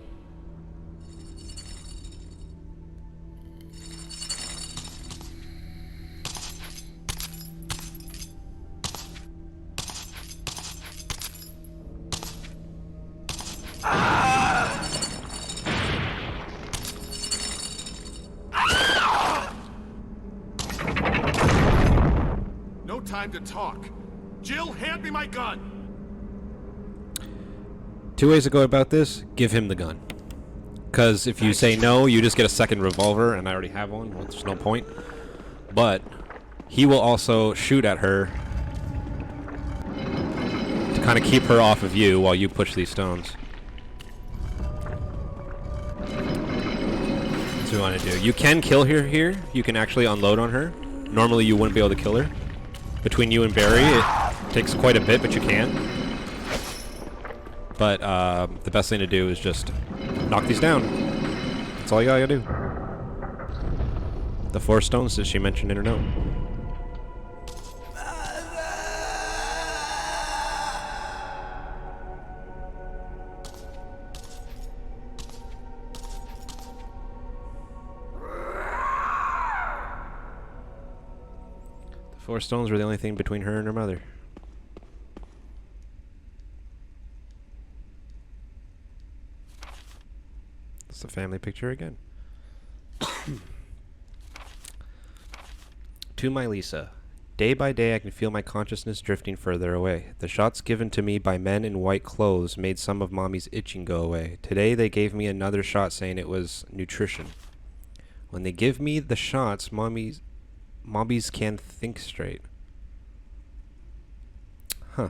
Speaker 4: No time to talk. Jill, hand me my gun.
Speaker 1: 2 ways to go about this. Give him the gun. Because if you say no, you just get a second revolver, and I already have one. Well, there's no point. But he will also shoot at her to kind of keep her off of you while you push these stones. That's what you want to do. You can kill her here. You can actually unload on her. Normally you wouldn't be able to kill her. Between you and Barry, it takes quite a bit, but you can. But the best thing to do is just knock these down. That's all you gotta do. The 4 stones that she mentioned in her note. The 4 stones were the only thing between her and her mother. The family picture again. To my Lisa. Day by day I can feel my consciousness drifting further away. The shots given to me by men in white clothes made some of Mommy's itching go away. Today they gave me another shot saying it was nutrition. When they give me the shots, Mommies can't think straight. Huh.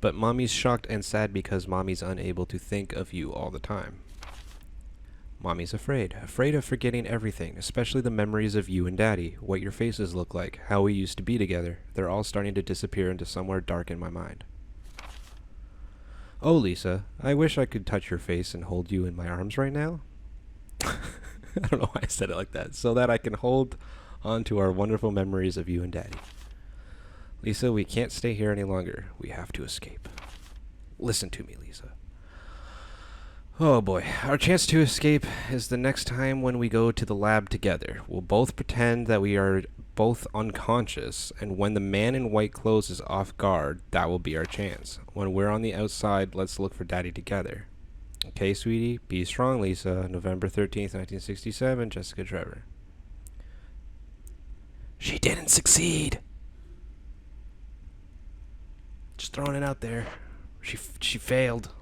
Speaker 1: But Mommy's shocked and sad because Mommy's unable to think of you all the time. Mommy's afraid of forgetting everything, especially the memories of you and Daddy, what your faces look like, how we used to be together. They're all starting to disappear into somewhere dark in my mind. Oh, Lisa, I wish I could touch your face and hold you in my arms right now. I don't know why I said it like that. So that I can hold on to our wonderful memories of you and Daddy. Lisa, we can't stay here any longer. We have to escape. Listen to me, Lisa. Oh boy, our chance to escape is the next time when we go to the lab together. We'll both pretend that we are both unconscious, and when the man in white clothes is off guard, that will be our chance. When we're on the outside, let's look for Daddy together. Okay, sweetie? Be strong, Lisa. November 13th, 1967, Jessica Trevor. She didn't succeed! Just throwing it out there. She failed.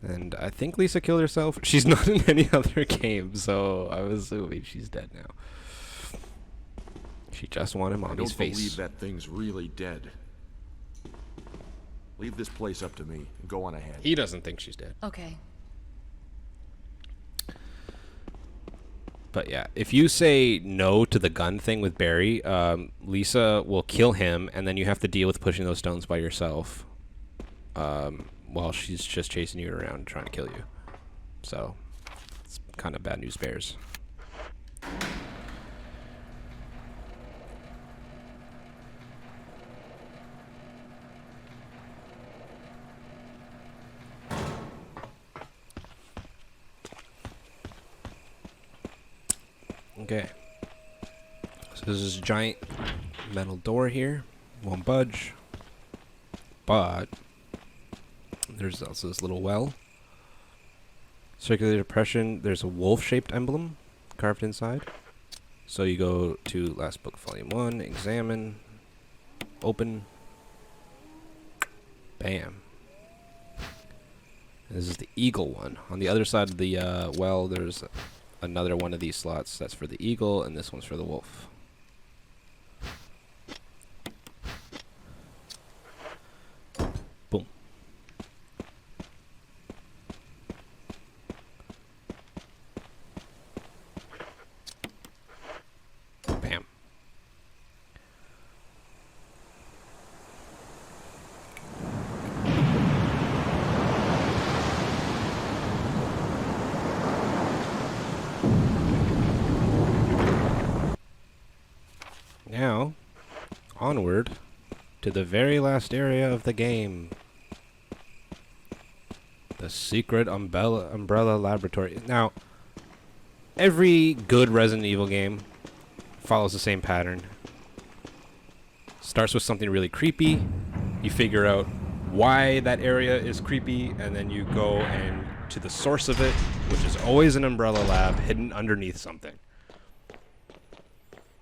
Speaker 1: And I think Lisa killed herself. She's not in any other game, so I'm assuming she's dead now. She just wanted Mommy's face.
Speaker 4: I don't believe that thing's really dead. Leave this place up to me and go on ahead.
Speaker 1: He doesn't think she's dead.
Speaker 2: Okay.
Speaker 1: But yeah, if you say no to the gun thing with Barry, Lisa will kill him, and then you have to deal with pushing those stones by yourself. While she's just chasing you around trying to kill you. So, it's kind of bad news bears. Okay. So this is a giant metal door here. Won't budge. But there's also this little well. Circular depression. There's a wolf-shaped emblem carved inside. So you go to Last Book Volume 1, examine, open, bam. And this is the eagle one. On the other side of the well, there's another one of these slots. That's for the eagle, and this one's for the wolf. Boom. Bam. Now, onward to the very last area of the game. The secret umbrella laboratory. Now, every good Resident Evil game follows the same pattern. Starts with something really creepy. You figure out why that area is creepy, and then you go and to the source of it, which is always an umbrella lab hidden underneath something.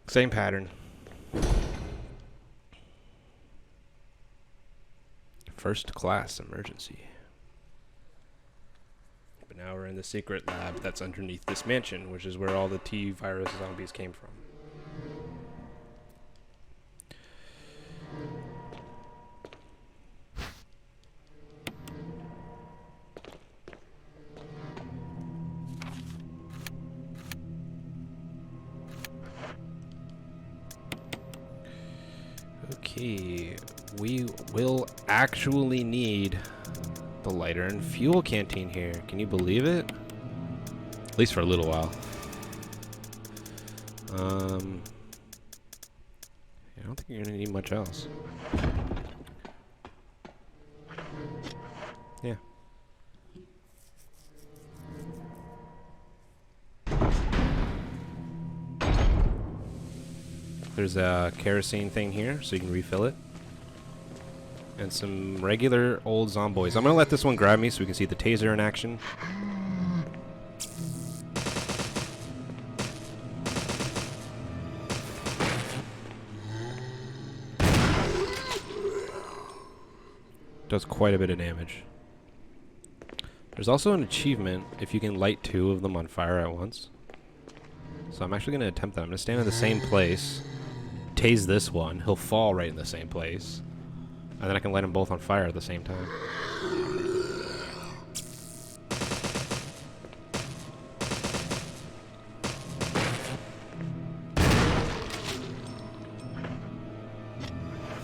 Speaker 1: Same pattern. First class emergency. But now we're in the secret lab that's underneath this mansion, which is where all the T-virus zombies came from. Okay, we will actually need the lighter and fuel canteen here. Can you believe it? At least for a little while. I don't think you're gonna need much else. Yeah. There's a kerosene thing here, so you can refill it. And some regular old zomboids. I'm gonna let this one grab me so we can see the taser in action. Does quite a bit of damage. There's also an achievement if you can light 2 of them on fire at once. So I'm actually gonna attempt that. I'm gonna stand in the same place, tase this one, he'll fall right in the same place, and then I can light them both on fire at the same time.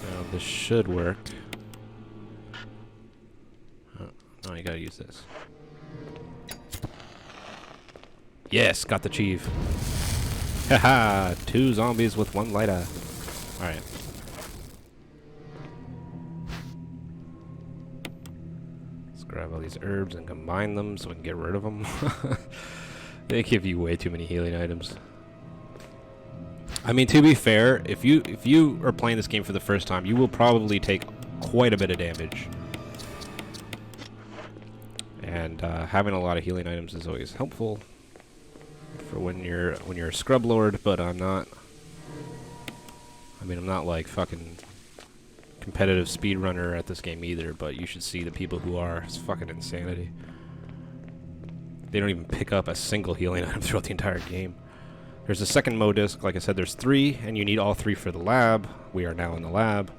Speaker 1: Now this should work. Oh, no, you gotta use this. Yes, got the chief. Haha, 2 zombies with 1 lighter. Alright. Let's grab all these herbs and combine them so we can get rid of them. They give you way too many healing items. I mean, to be fair, if you are playing this game for the first time, you will probably take quite a bit of damage. And having a lot of healing items is always helpful for when you're a scrub lord, but I'm not. I mean, I'm not like fucking competitive speedrunner at this game either, but you should see the people who are. It's fucking insanity. They don't even pick up a single healing item throughout the entire game. There's a second Mo disc. Like I said, there's 3, and you need all 3 for the lab. We are now in the lab.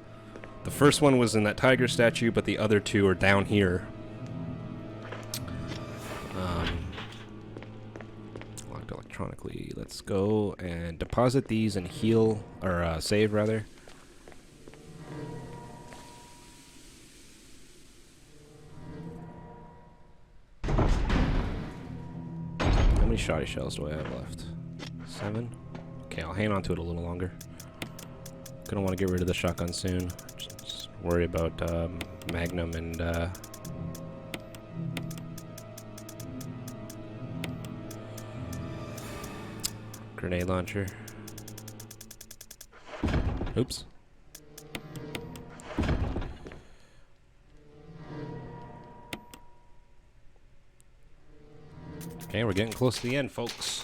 Speaker 1: The first one was in that tiger statue, but the other 2 are down here. Locked electronically. Let's go and deposit these and heal, or save rather. How many shoddy shells do I have left? 7? Okay, I'll hang on to it a little longer. Gonna want to get rid of the shotgun soon. Just worry about Magnum and grenade launcher. Oops. Okay, we're getting close to the end, folks.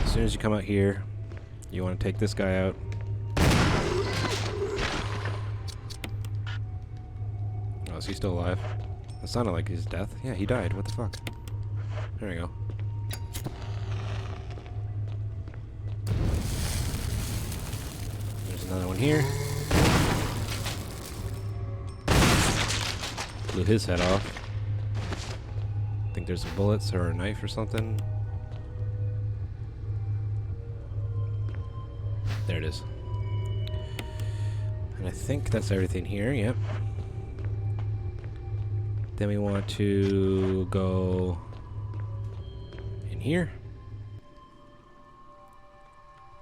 Speaker 1: As soon as you come out here, you want to take this guy out. Oh, is he still alive? That sounded like his death. Yeah, he died. What the fuck? There we go. There's another one here. Blew his head off. I think there's some bullets or a knife or something. There it is. And I think that's everything here, yep. Then we want to go in here.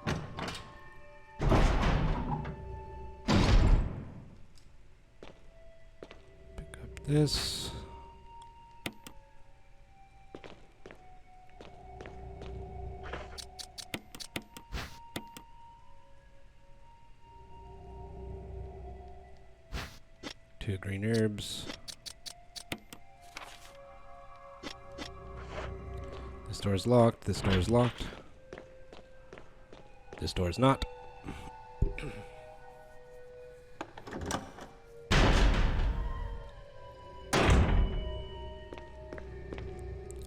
Speaker 1: Pick up this. Two green herbs. This door is locked. This door is locked. This door is not.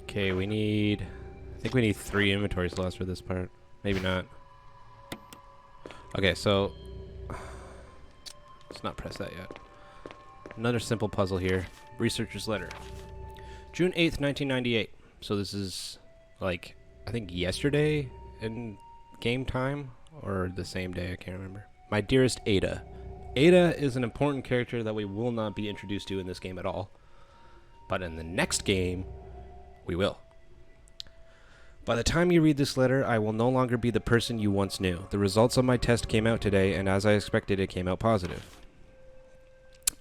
Speaker 1: Okay, we need... I think we need 3 inventory slots for this part. Maybe not. Okay, so... Let's not press that yet. Another simple puzzle here. Researcher's letter. June 8th, 1998. So this is, like, I think yesterday in game time? Or the same day, I can't remember. My dearest Ada. Ada is an important character that we will not be introduced to in this game at all. But in the next game, we will. By the time you read this letter, I will no longer be the person you once knew. The results of my test came out today, and as I expected, it came out positive.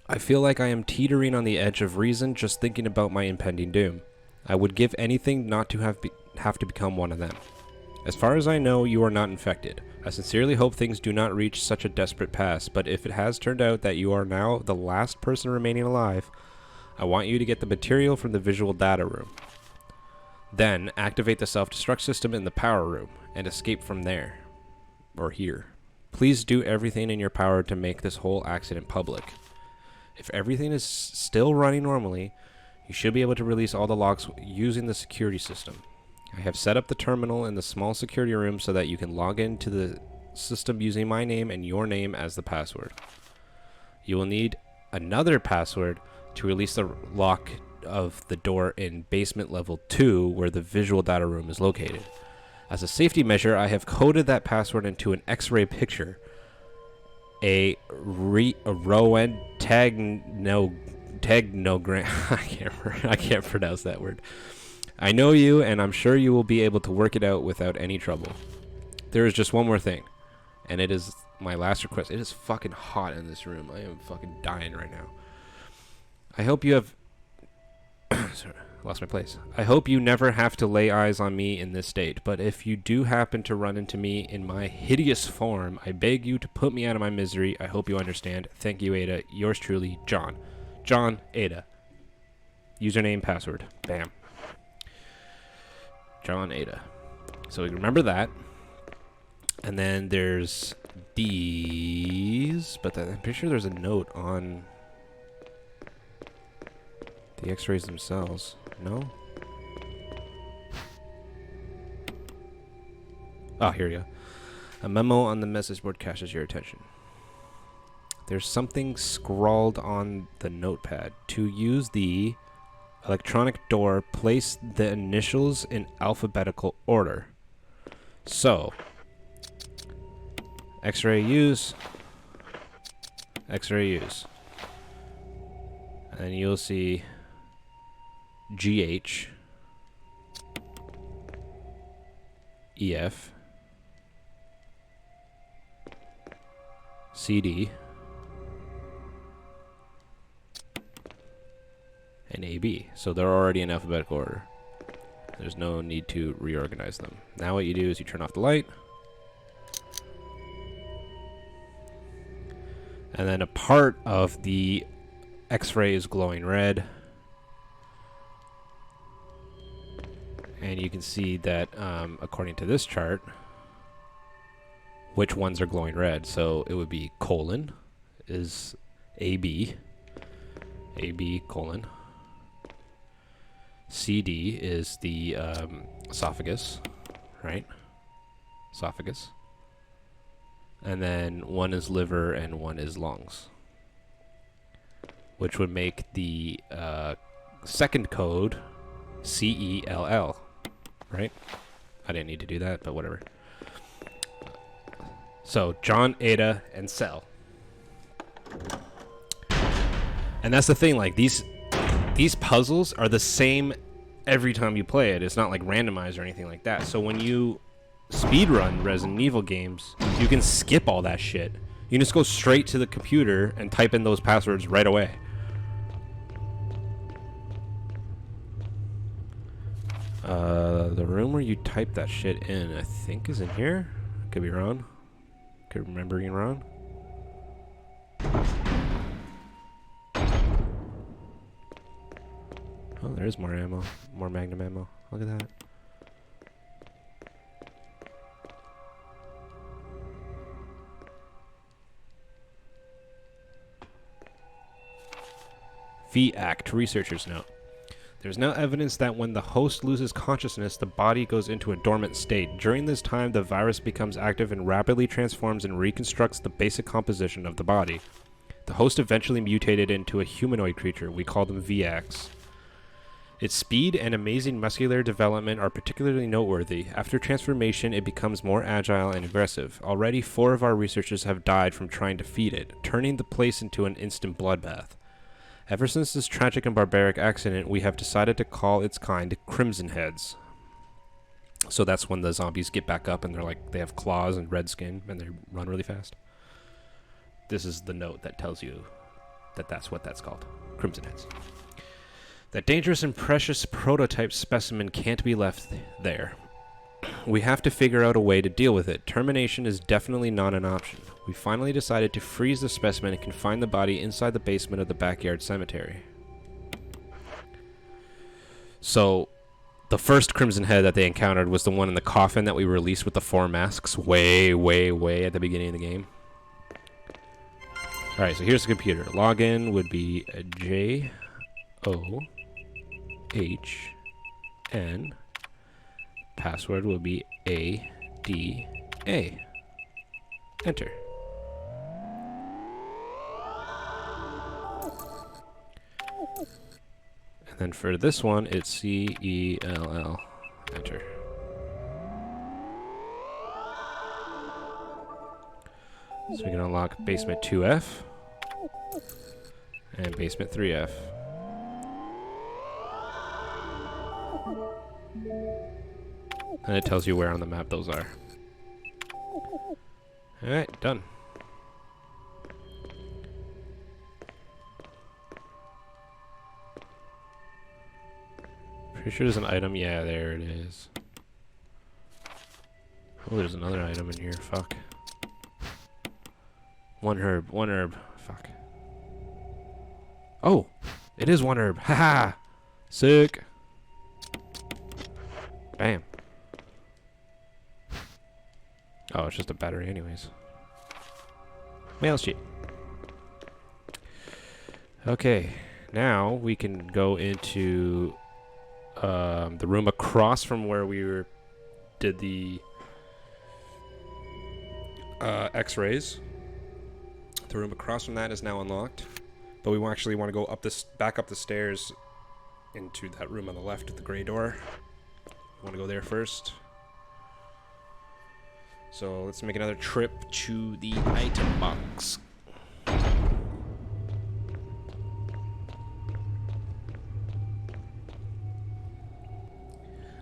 Speaker 1: I feel like I am teetering on the edge of reason just thinking about my impending doom. I would give anything not to have to become one of them. As far as I know, you are not infected. I sincerely hope things do not reach such a desperate pass, but if it has turned out that you are now the last person remaining alive, I want you to get the material from the visual data room. Then, activate the self-destruct system in the power room, and escape from there. Or here. Please do everything in your power to make this whole accident public. If everything is still running normally, you should be able to release all the logs using the security system. I have set up the terminal in the small security room so that you can log into the system using my name and your name as the password. You will need another password to release the lock of the door in basement level 2 where the visual data room is located. As a safety measure, I have coded that password into an X-ray picture. A Rowan Tagnogram. I can't pronounce that word. I know you, and I'm sure you will be able to work it out without any trouble. There is just one more thing, and it is my last request. It is fucking hot in this room. I am fucking dying right now. I hope you have... Sorry, lost my place. I hope you never have to lay eyes on me in this state, but if you do happen to run into me in my hideous form, I beg you to put me out of my misery. I hope you understand. Thank you, Ada. Yours truly, John. John, Ada. Username, password. Bam. John, Ada. So we remember that. And then there's these, but I'm pretty sure there's a note on The X-rays themselves. No? Oh, here we go. A memo on the message board catches your attention. There's something scrawled on the notepad. To use the electronic door, place the initials in alphabetical order. So, X-ray use, X-ray use. And you'll see GH, EF, CD, and AB. So they're already in alphabetical order. There's no need to reorganize them. Now what you do is you turn off the light. And then a part of the X-ray is glowing red. And you can see that, according to this chart, which ones are glowing red. So it would be colon is AB. AB colon. CD is the esophagus, right? Esophagus. And then one is liver and one is lungs. Which would make the second code CELL, right? I didn't need to do that, but whatever. So, John, Ada, and Cell. And that's the thing, like, these puzzles are the same every time you play it. It's not like randomized or anything like that. So when you speedrun Resident Evil games, you can skip all that shit. You can just go straight to the computer and type in those passwords right away. The room where you type that shit in, I think, is in here. Could be wrong. Could remember being wrong. Oh, there's more ammo. More Magnum ammo. Look at that. V-Act, researcher's note. There's no evidence that when the host loses consciousness, the body goes into a dormant state. During this time, the virus becomes active and rapidly transforms and reconstructs the basic composition of the body. The host eventually mutated into a humanoid creature. We call them V-Acts. Its speed and amazing muscular development are particularly noteworthy. After transformation, it becomes more agile and aggressive. Already 4 of our researchers have died from trying to feed it, turning the place into an instant bloodbath. Ever since this tragic and barbaric accident, we have decided to call its kind Crimson Heads. So that's when the zombies get back up and they're like, they have claws and red skin and they run really fast. This is the note that tells you that that's what that's called. Crimson Heads. That dangerous and precious prototype specimen can't be left there. We have to figure out a way to deal with it. Termination is definitely not an option. We finally decided to freeze the specimen and confine the body inside the basement of the backyard cemetery. So, the first Crimson Head that they encountered was the one in the coffin that we released with the 4 masks way, way, way at the beginning of the game. Alright, so here's the computer. Login would be JOHN. Password will be ADA. Enter. And then for this one, it's CELL. Enter. So we can unlock basement 2F and basement 3F. And it tells you where on the map those are. Alright, done. Pretty sure there's an item. Yeah, there it is. Oh, there's another item in here. Fuck. One herb. Fuck. Oh! It is 1 herb. Haha! Sick! Bam. Oh, it's just a battery anyways. Mail sheet. Okay. Now we can go into the room across from where we did the X-rays. The room across from that is now unlocked, but we actually want to go back up the stairs into that room on the left with the gray door. We want to go there first. So let's make another trip to the item box.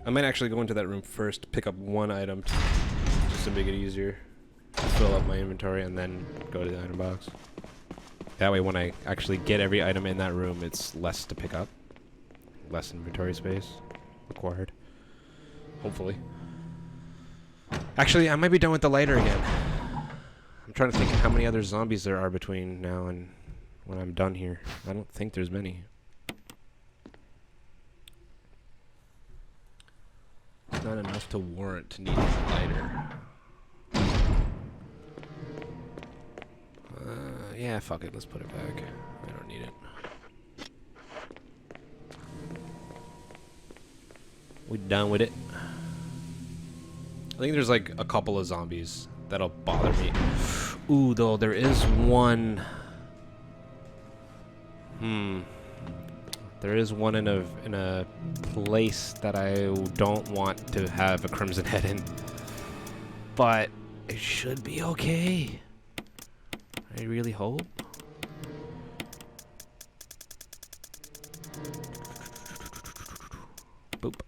Speaker 1: I might actually go into that room first, pick up one item just to make it easier. Fill up my inventory and then go to the item box. That way when I actually get every item in that room, it's less to pick up. Less inventory space required. Hopefully. Actually, I might be done with the lighter again. I'm trying to think how many other zombies there are between now and when I'm done here. I don't think there's many. It's not enough to warrant needing a lighter. Yeah, fuck it. Let's put it back. I don't need it. We done with it. I think there's like a couple of zombies that'll bother me. Ooh, though, there is one. There is one in a place that I don't want to have a Crimson Head in. But it should be okay. I really hope. Boop.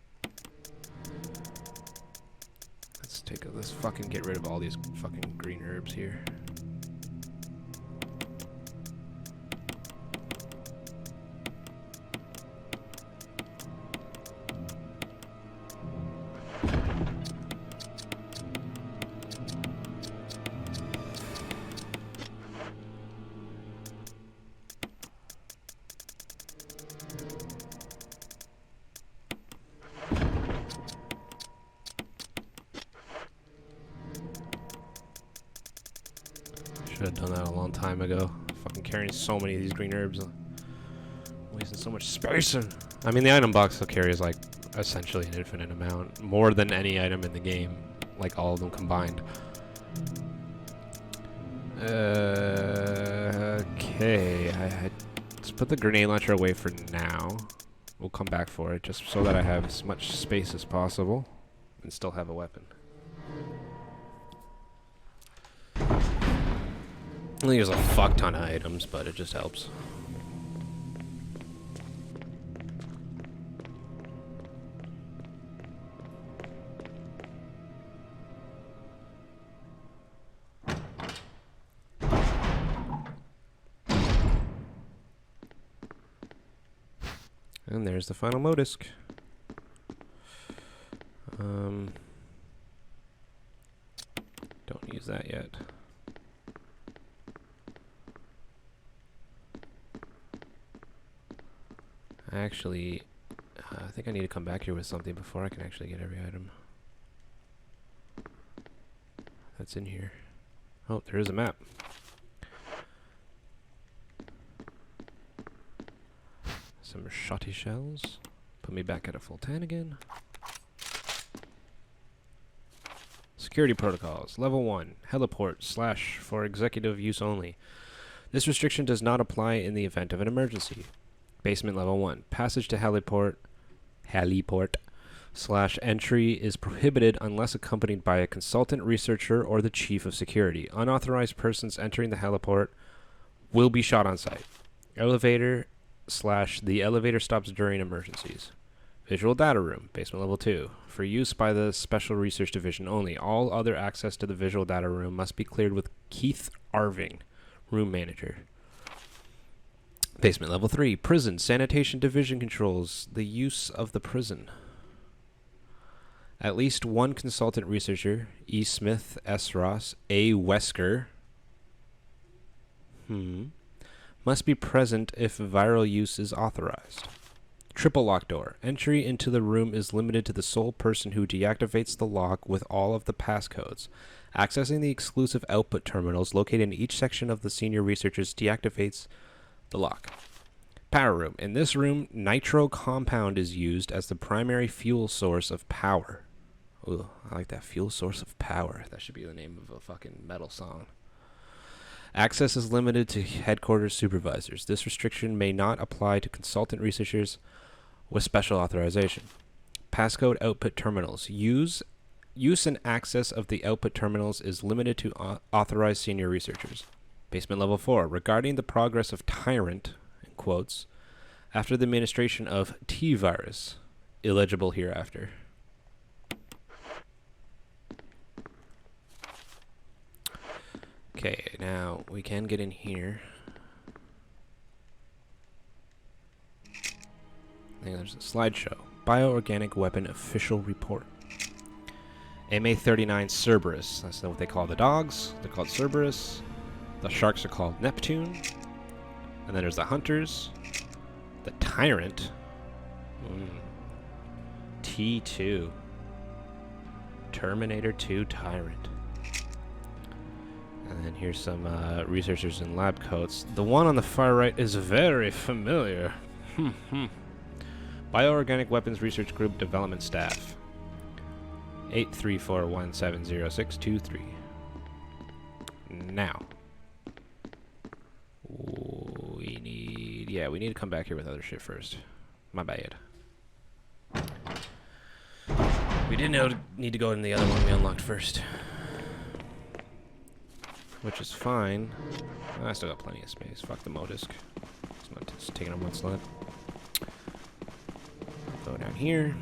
Speaker 1: Let's fucking get rid of all these fucking green herbs here. Should have done that a long time ago. Fucking carrying so many of these green herbs. Wasting so much space. I mean, the item box will carry is like essentially an infinite amount. More than any item in the game. Like all of them combined. Okay. Let's put the grenade launcher away for now. We'll come back for it just so that I have as much space as possible. And still have a weapon. I think there's a fuck ton of items, but it just helps. And there's the final Modisc. Don't use that yet. Actually, I think I need to come back here with something before I can actually get every item that's in here. Oh, there is a map. Some shotty shells. Put me back at a full 10 again. Security protocols. Level 1. Heliport / for executive use only. This restriction does not apply in the event of an emergency. Basement level 1. Passage to heliport / entry is prohibited unless accompanied by a consultant researcher or the chief of security. Unauthorized persons entering the heliport will be shot on sight. Elevator / the elevator stops during emergencies. Visual data room. Basement level 2. For use by the Special Research Division only. All other access to the visual data room must be cleared with Keith Arving, room manager. Basement level 3. Prison. Sanitation division controls the use of the prison. At least one consultant researcher, E. Smith, S. Ross, A. Wesker, must be present if viral use is authorized. Triple lock door. Entry into the room is limited to the sole person who deactivates the lock with all of the passcodes. Accessing the exclusive output terminals located in each section of the senior researchers deactivates the lock. Power room. In this room, nitro compound is used as the primary fuel source of power. Ooh, I like that. Fuel source of power. That should be the name of a fucking metal song. Access is limited to headquarters supervisors. This restriction may not apply to consultant researchers with special authorization. Passcode output terminals. Use and access of the output terminals is limited to authorized senior researchers. Basement level 4. Regarding the progress of Tyrant, in quotes, after the administration of T-virus, illegible hereafter. Okay, now we can get in here. I think there's a slideshow. Bioorganic weapon official report. MA-39 Cerberus. That's what they call the dogs. They're called Cerberus. The sharks are called Neptune. And then there's the hunters. The Tyrant. T2. Terminator 2 Tyrant. And then here's some researchers in lab coats. The one on the far right is very familiar. Bioorganic Weapons Research Group Development Staff. 834170623. Now. We need to come back here with other shit first. My bad. We didn't need to go in the other one we unlocked first. Which is fine. I still got plenty of space. Fuck the Modisk. It's not just taking up one slot. Go down here.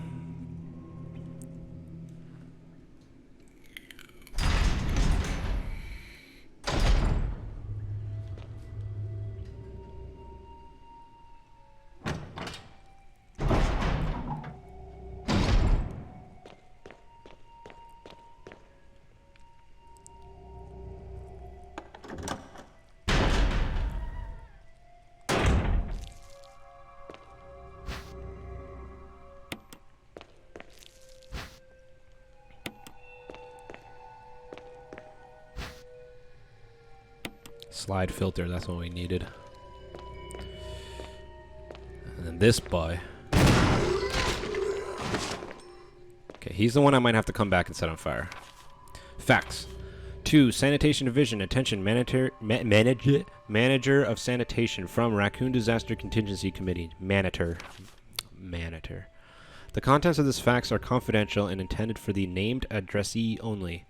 Speaker 1: Slide filter, that's what we needed. And then this boy. Okay, he's the one I might have to come back and set on fire. Facts. 2. Sanitation Division. Attention, manager of sanitation from Raccoon Disaster Contingency Committee. Manager. The contents of this fax are confidential and intended for the named addressee only.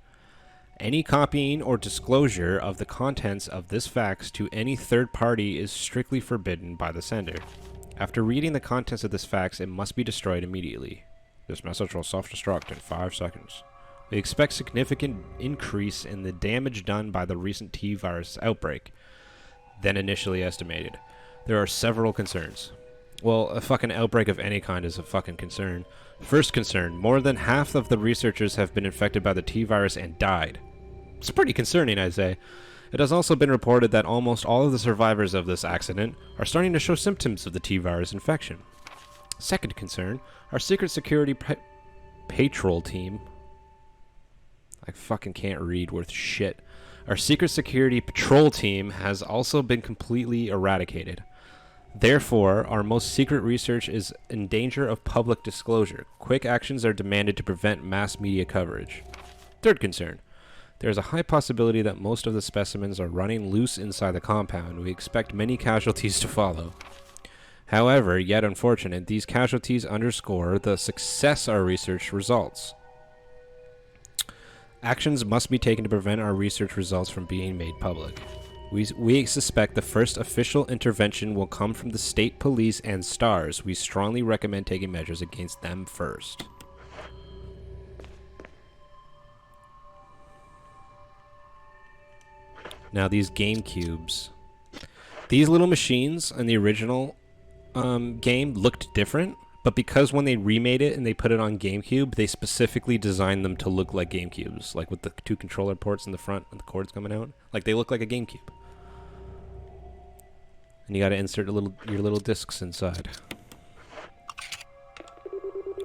Speaker 1: Any copying or disclosure of the contents of this fax to any third party is strictly forbidden by the sender. After reading the contents of this fax, it must be destroyed immediately. This message will self-destruct in 5 seconds. We expect significant increase in the damage done by the recent T-virus outbreak than initially estimated. There are several concerns. Well, a fucking outbreak of any kind is a fucking concern. First concern, more than half of the researchers have been infected by the T-virus and died. It's pretty concerning, I'd say. It has also been reported that almost all of the survivors of this accident are starting to show symptoms of the T-virus infection. Second concern, our secret security patrol team... I fucking can't read worth shit. Our secret security patrol team has also been completely eradicated. Therefore, our most secret research is in danger of public disclosure. Quick actions are demanded to prevent mass media coverage. Third concern. There is a high possibility that most of the specimens are running loose inside the compound. We expect many casualties to follow. However, yet unfortunate, these casualties underscore the success our research results. Actions must be taken to prevent our research results from being made public. We suspect the first official intervention will come from the state police and STARS. We strongly recommend taking measures against them first. Now these GameCubes. These little machines in the original game looked different, but because when they remade it and they put it on GameCube, they specifically designed them to look like GameCubes, like with the 2 controller ports in the front and the cords coming out. Like they look like a GameCube. And you gotta insert your little discs inside.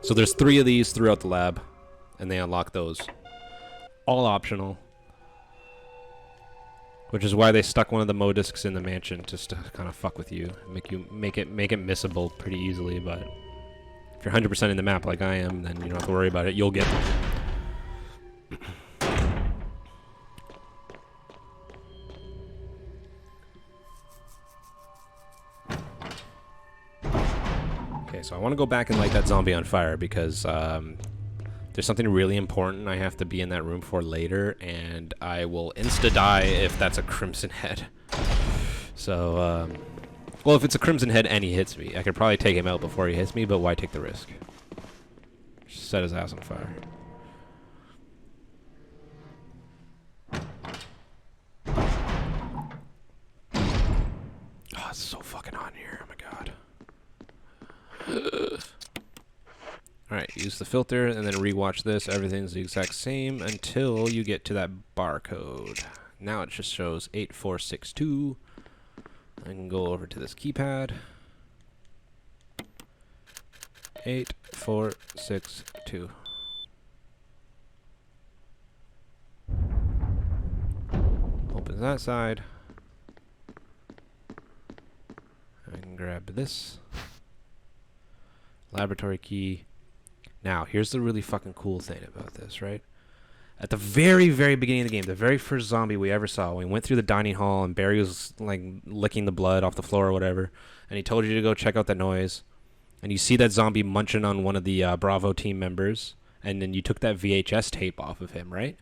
Speaker 1: So there's 3 of these throughout the lab, and they unlock those. All optional. Which is why they stuck one of the Modisks in the mansion, just to kind of fuck with you, make it missable pretty easily. But if you're 100% in the map like I am, then you don't have to worry about it. You'll get them. Okay, so I want to go back and light that zombie on fire because there's something really important I have to be in that room for later, and I will insta-die if that's a Crimson Head. So, well, if it's a Crimson Head and he hits me, I could probably take him out before he hits me, but why take the risk? Just set his ass on fire. Oh, it's so fucking hot in here. Oh my god. Alright, use the filter and then rewatch this. Everything's the exact same until you get to that barcode. Now it just shows 8462. I can go over to this keypad. 8462. Opens that side. I can grab this. Laboratory key. Now, here's the really fucking cool thing about this, right? At the very, very beginning of the game, the very first zombie we ever saw, we went through the dining hall and Barry was like licking the blood off the floor or whatever, and he told you to go check out that noise, and you see that zombie munching on one of the Bravo team members, and then you took that VHS tape off of him, right?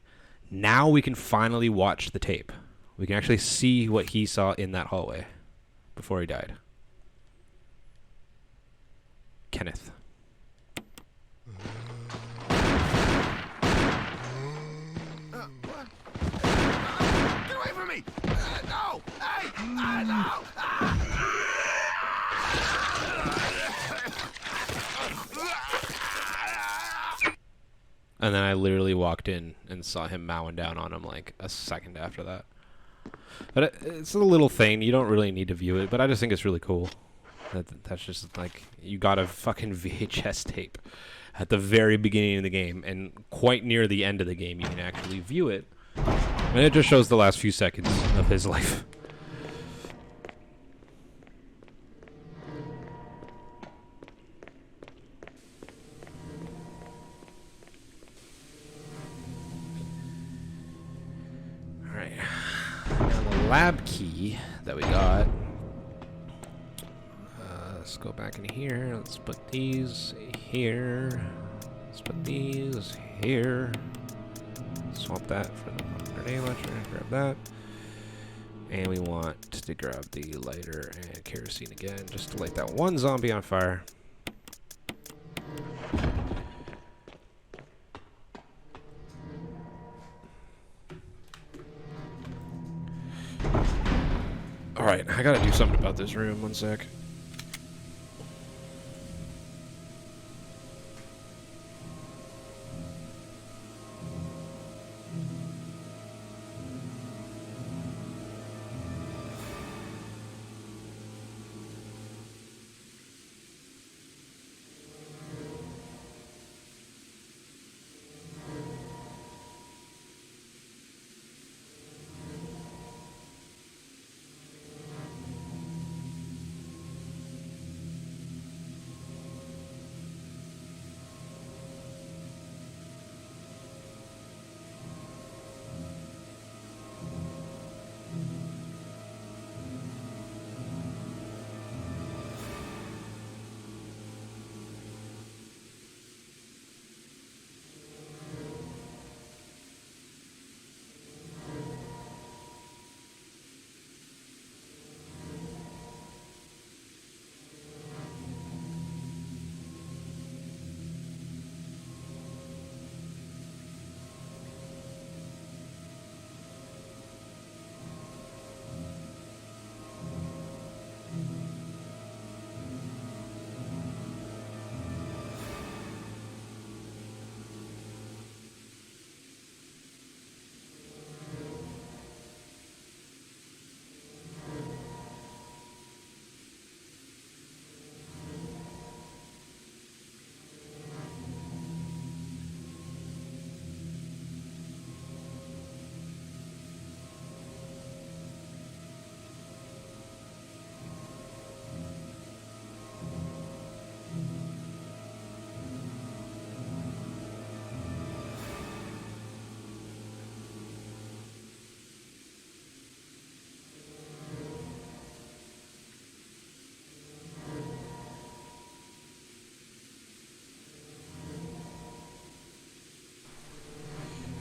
Speaker 1: Now we can finally watch the tape. We can actually see what he saw in that hallway before he died. Kenneth.
Speaker 3: Get away from me! No! Hey! No!
Speaker 1: And then I literally walked in and saw him mowing down on him like a second after that. But it's a little thing. You don't really need to view it, but I just think it's really cool. That's just like, you got a fucking VHS tape at the very beginning of the game, and quite near the end of the game you can actually view it. And it just shows the last few seconds of his life. Alright. Now the lab key that we got. Let's go back in here. Let's put these here. Let's put these here. Swap that for the grenade launcher. Grab that. And we want to grab the lighter and kerosene again, just to light that one zombie on fire. Alright, I gotta do something about this room. One sec.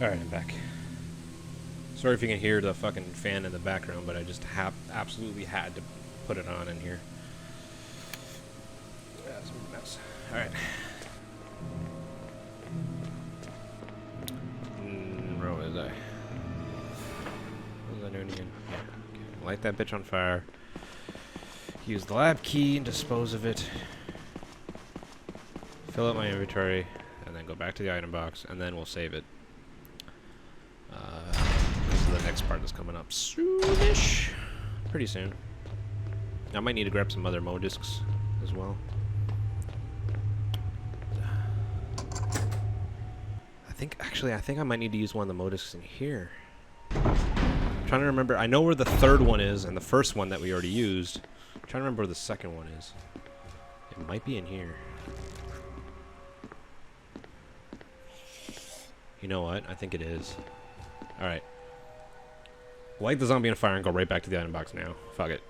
Speaker 1: Alright, I'm back. Sorry if you can hear the fucking fan in the background, but I just absolutely had to put it on in here. Yeah, it's a mess. Alright. Where was I? What was I doing again? Yeah. Okay. Light that bitch on fire. Use the lab key and dispose of it. Fill up my inventory, and then go back to the item box, and then we'll save it. This is the next part that's coming up soonish. Pretty soon. I might need to grab some other Modiscs as well. I think I might need to use one of the Modiscs in here. I'm trying to remember. I know where the third one is, and the first one that we already used. I'm trying to remember where the second one is. It might be in here. You know what? I think it is. Alright. Light the zombie on fire and go right back to the item box now. Fuck it.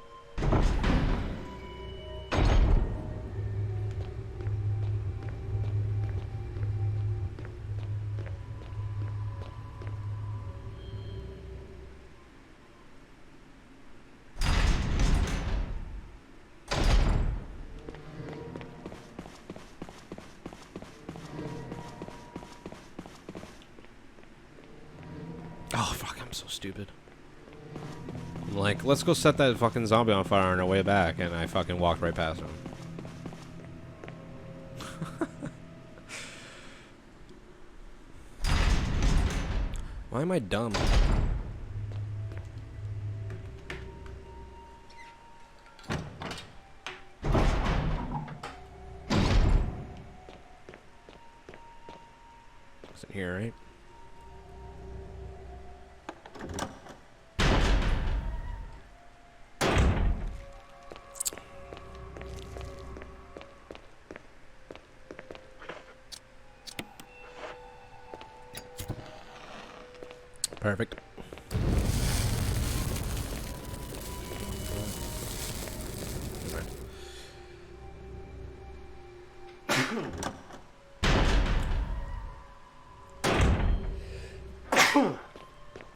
Speaker 1: Oh, fuck, I'm so stupid. I'm like, let's go set that fucking zombie on fire on our way back, and I fucking walked right past him. Why am I dumb? It's in here, right? Perfect.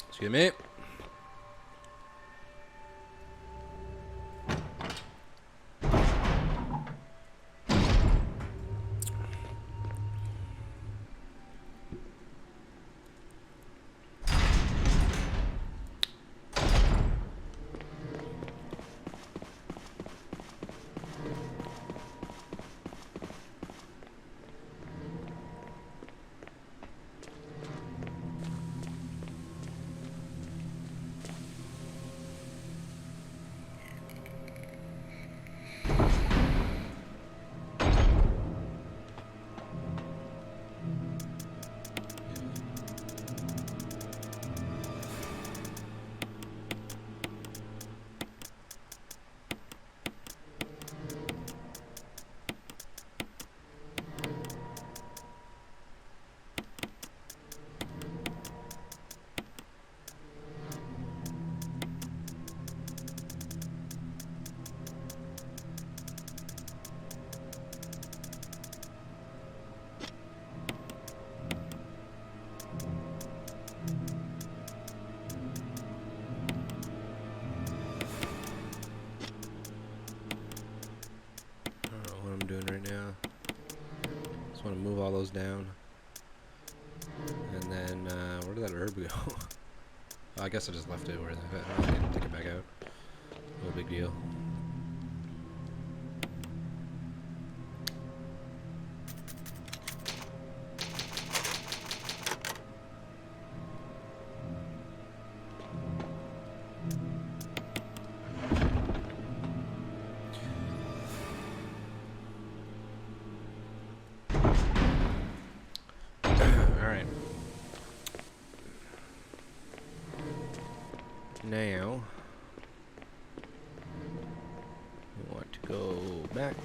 Speaker 1: Excuse me. Doing right now. Just want to move all those down. And then, where did that herb go? Oh, I guess I just left it where I didn't take it back out. No big deal. Now, we want to go back.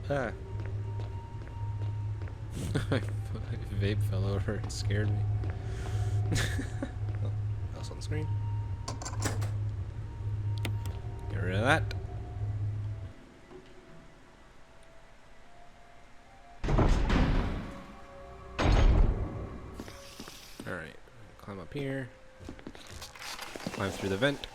Speaker 1: Ah. Vape fell over and scared me. screen. Get rid of that. Alright, climb up here. Climb through the vent.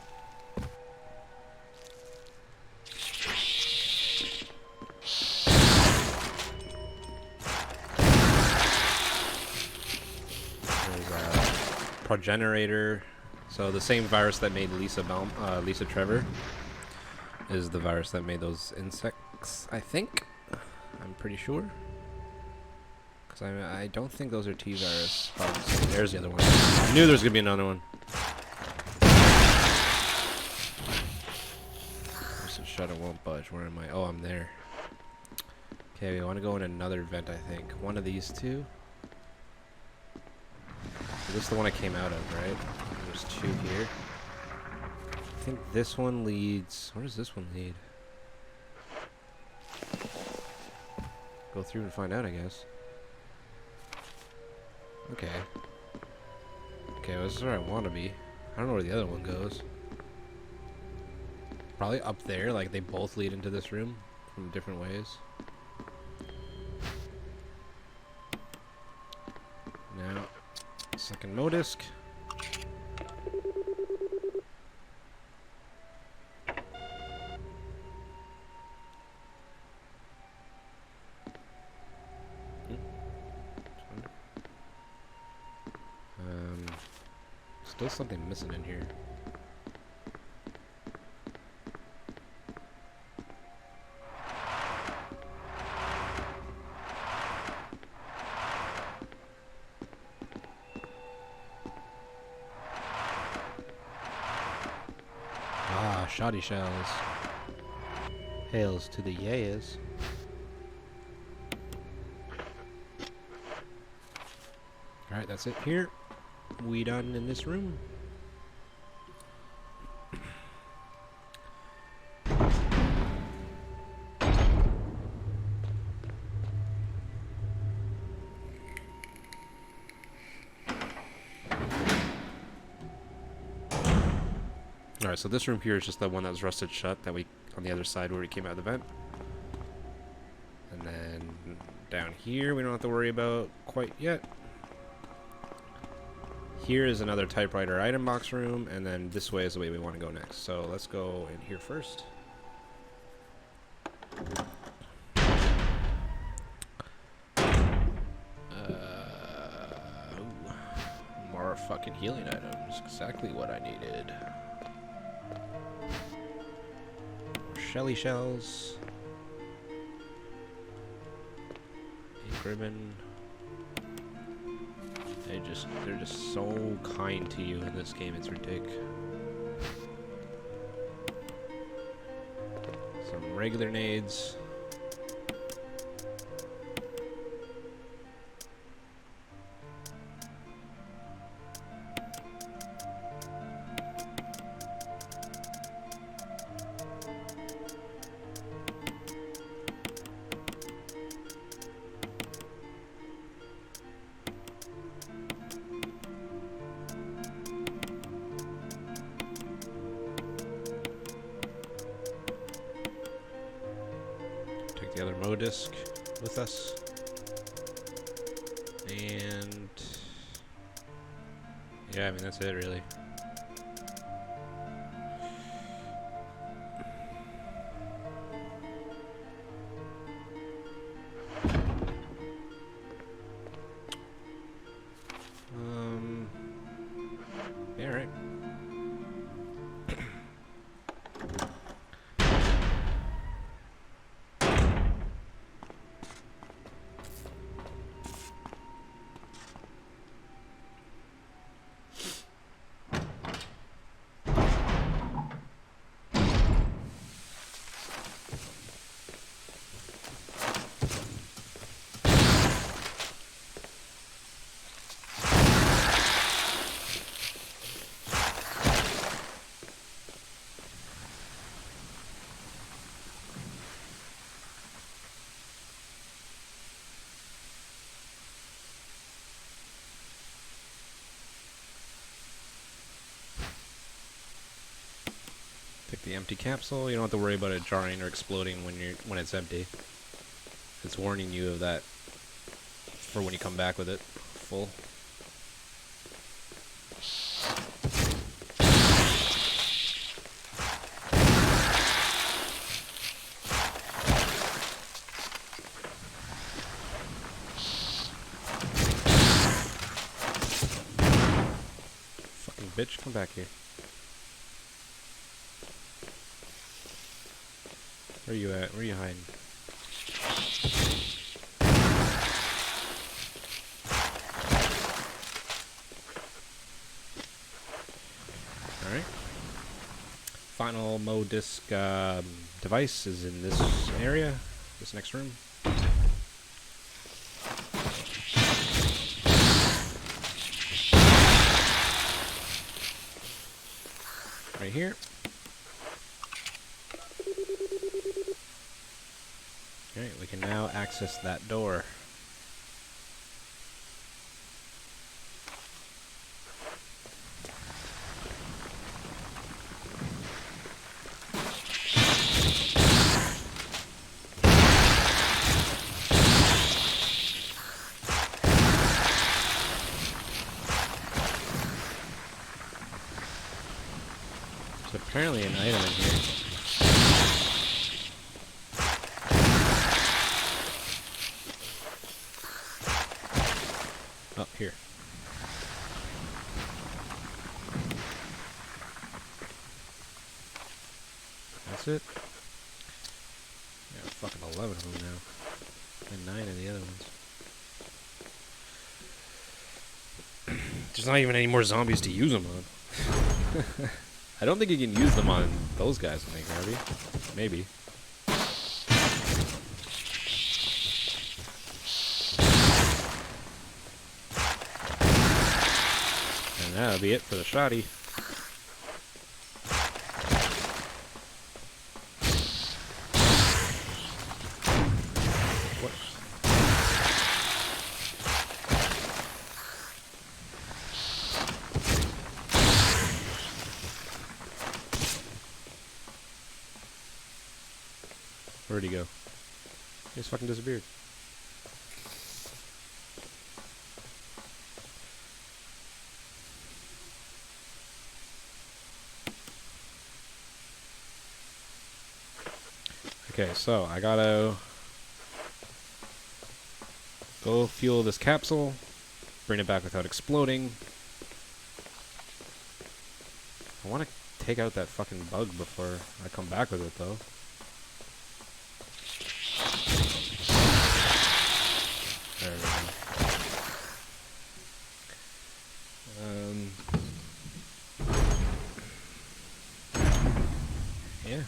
Speaker 1: There's a progenitor. So the same virus that made Lisa Trevor is the virus that made those insects, I think. I'm pretty sure. Because I don't think those are T-virus bugs. There's the other one. I knew there was going to be another one. Shut it, won't budge. Where am I? Oh, I'm there. Okay, we want to go in another vent, I think. One of these two. So this is the one I came out of, right? There's two here. I think this one leads... Where does this one lead? Go through and find out, I guess. Okay. Okay, well, this is where I want to be. I don't know where the other one goes. Probably up there, like they both lead into this room from different ways. Now, second Modisk. Still something missing in here. Shoddy shells. Hails to the yayas. Alright, that's it here. We done in this room. Alright, so this room here is just the one that was rusted shut that we on the other side where we came out of the vent. And then down here we don't have to worry about quite yet. Here is another typewriter item box room, and then this way is the way we want to go next. So let's go in here first. More fucking healing items. Exactly what I needed. Shelly shells. Ink ribbon. They're just so kind to you in this game, it's ridiculous. Some regular nades. The other Modisk with us. And yeah, I mean that's it really. Yeah, right. Take the empty capsule. You don't have to worry about it jarring or exploding when it's empty. It's warning you of that for when you come back with it full. Fucking bitch, come back here. Where you at? Where you hiding? Alright. Final MODISC device is in this area, this next room. Right here. Alright, we can now access that door. There's apparently an item in here. Oh, here. That's it. Yeah, fucking 11 of them now. And 9 of the other ones. There's not even any more zombies to use them on. I don't think you can use them on those guys, I think, Harvey. Maybe. And that'll be it for the shotty. What? Where'd he go? He just fucking disappeared. Okay, so I gotta go fuel this capsule, bring it back without exploding. I want to take out that fucking bug before I come back with it, though. There we go. Yeah.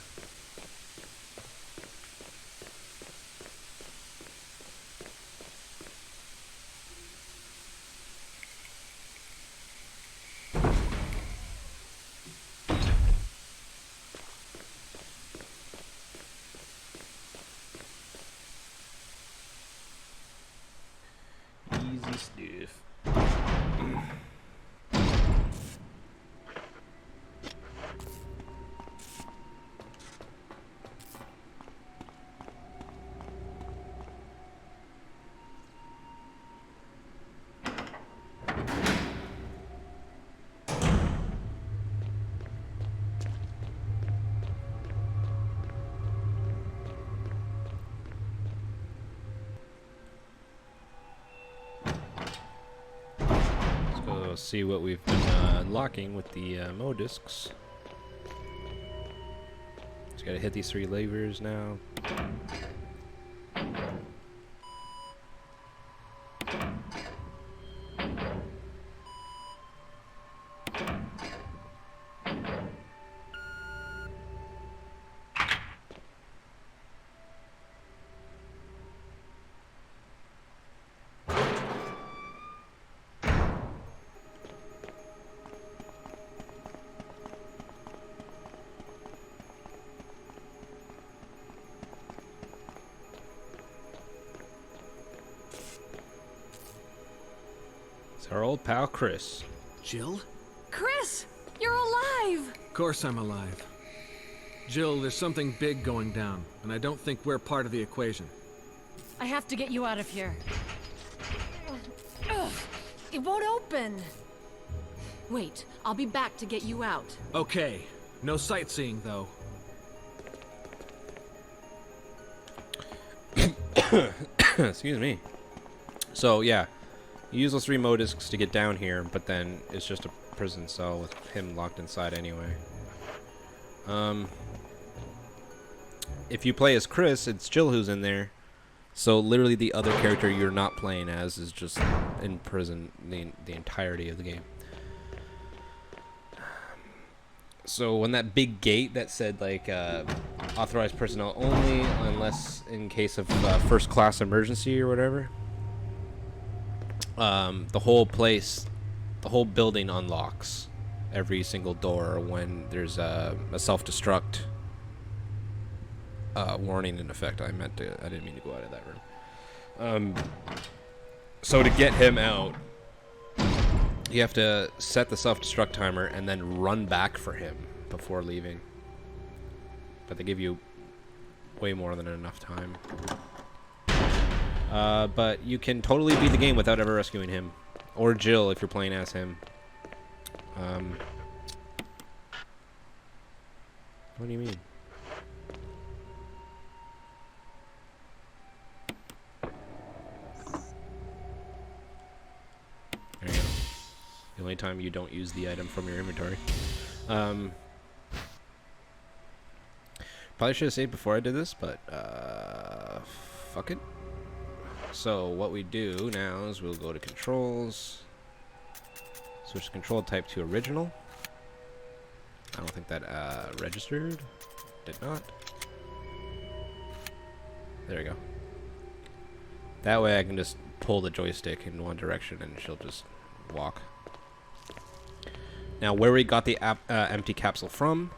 Speaker 1: Easy stuff. See what we've been unlocking with the MODISCs. Just gotta hit these 3 levers now. Our old pal Chris.
Speaker 5: Jill?
Speaker 2: Chris, you're alive!
Speaker 5: Of course I'm alive. Jill, there's something big going down, and I don't think we're part of the equation.
Speaker 2: I have to get you out of here. Ugh, it won't open. Wait, I'll be back to get you out.
Speaker 5: Okay, no sightseeing, though.
Speaker 1: Excuse me. So, yeah. You use those 3 modiscs to get down here, but then it's just a prison cell with him locked inside anyway. If you play as Chris, it's Jill who's in there. So literally the other character you're not playing as is just in prison the entirety of the game. So when that big gate that said like authorized personnel only unless in case of first class emergency or whatever, the whole place, the whole building unlocks every single door when there's a self-destruct warning in effect. I didn't mean to go out of that room. So to get him out, you have to set the self-destruct timer and then run back for him before leaving. But they give you way more than enough time. But you can totally beat the game without ever rescuing him. Or Jill if you're playing as him. What do you mean? There you go. The only time you don't use the item from your inventory. Probably should have saved before I did this, but fuck it. So what we do now is we'll go to controls, switch control type to original. I don't think that registered. Did not. There we go. That way I can just pull the joystick in one direction and she'll just walk. Now where we got the empty capsule from,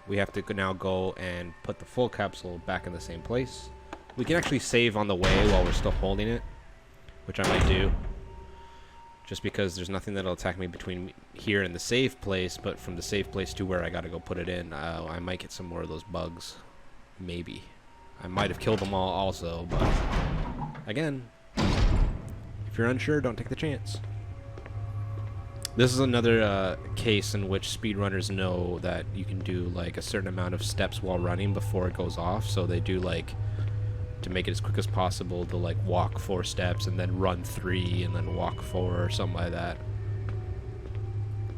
Speaker 1: we have to now go and put the full capsule back in the same place. We can actually save on the way while we're still holding it, which I might do. Just because there's nothing that'll attack me between here and the save place, but from the save place to where I gotta go put it in, I might get some more of those bugs. Maybe. I might have killed them all also, but again, if you're unsure, don't take the chance. This is another case in which speedrunners know that you can do like a certain amount of steps while running before it goes off, so they do like, to make it as quick as possible, to like walk 4 steps and then run 3 and then walk 4 or something like that,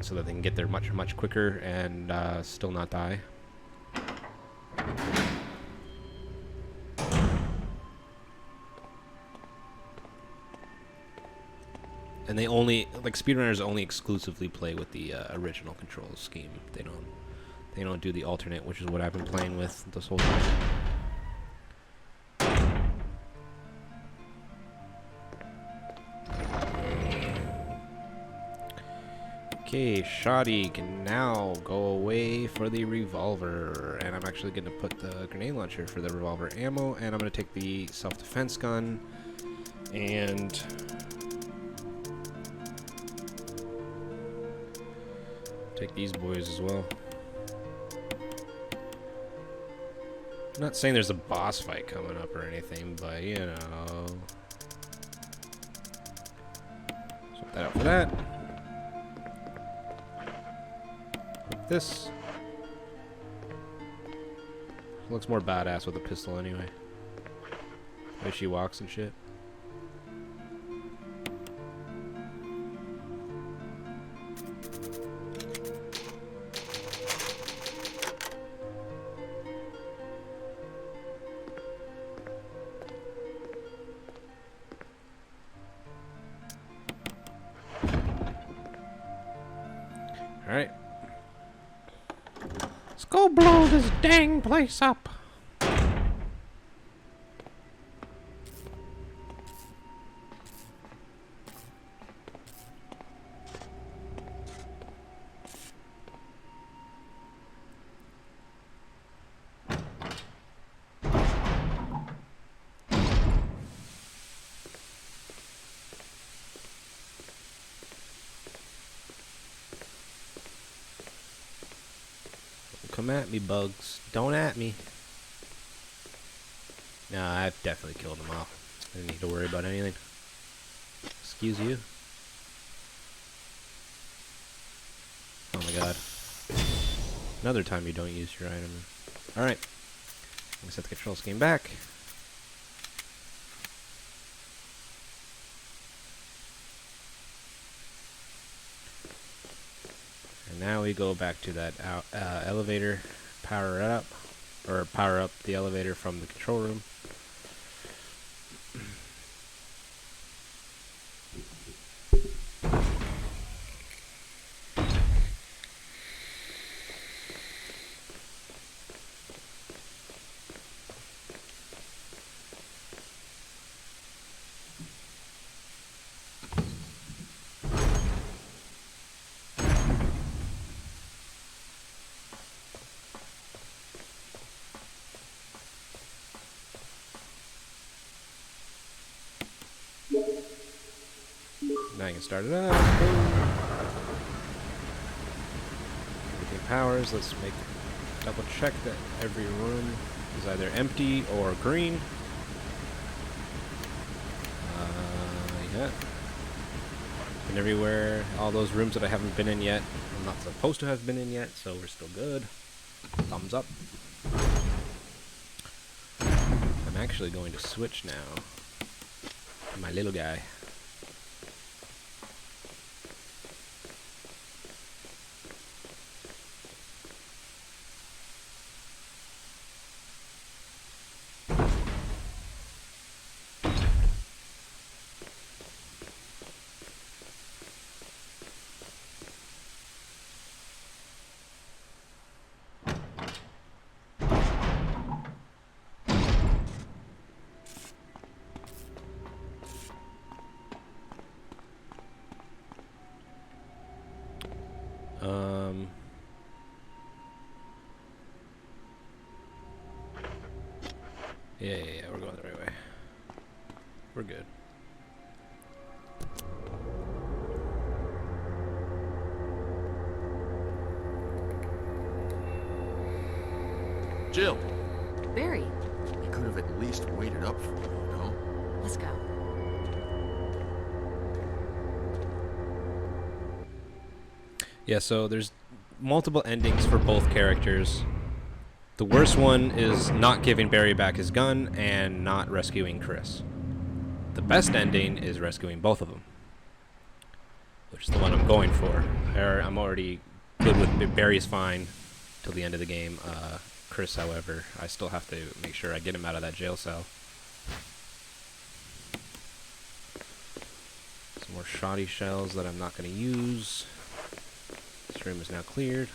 Speaker 1: so that they can get there much quicker and still not die. And they only, like, speedrunners only exclusively play with the original control scheme. They don't do the alternate, which is what I've been playing with this whole time. Okay, Shoddy can now go away for the revolver, and I'm actually going to put the grenade launcher for the revolver ammo, and I'm going to take the self-defense gun, and take these boys as well. I'm not saying there's a boss fight coming up or anything, but you know. Swap that out for that. This looks more badass with a pistol anyway. The way she walks and shit. Alright. Let's go blow this dang place up. Come at me, bugs. Don't at me. Nah, I've definitely killed them all. I didn't need to worry about anything. Excuse you. Oh my god. Another time you don't use your item. Alright. I'm gonna set the control scheme back. And now we go back to that elevator, power it up, or power up the elevator from the control room. Now you can start it up. Boom. Everything powers. Let's double check that every room is either empty or green. Yeah. And everywhere, all those rooms that I haven't been in yet, I'm not supposed to have been in yet, so we're still good. Thumbs up. I'm actually going to switch now to my little guy. Yeah, we're going the right way. We're good.
Speaker 4: Jill,
Speaker 2: Barry,
Speaker 4: you could have at least waited up for me, you know?
Speaker 2: let's go.
Speaker 1: Yeah, so there's multiple endings for both characters. The worst one is not giving Barry back his gun and not rescuing Chris. The best ending is rescuing both of them, which is the one I'm going for. I'm already good with Barry's fine till the end of the game. Chris, however, I still have to make sure I get him out of that jail cell. Some more shoddy shells that I'm not going to use. This room is now cleared.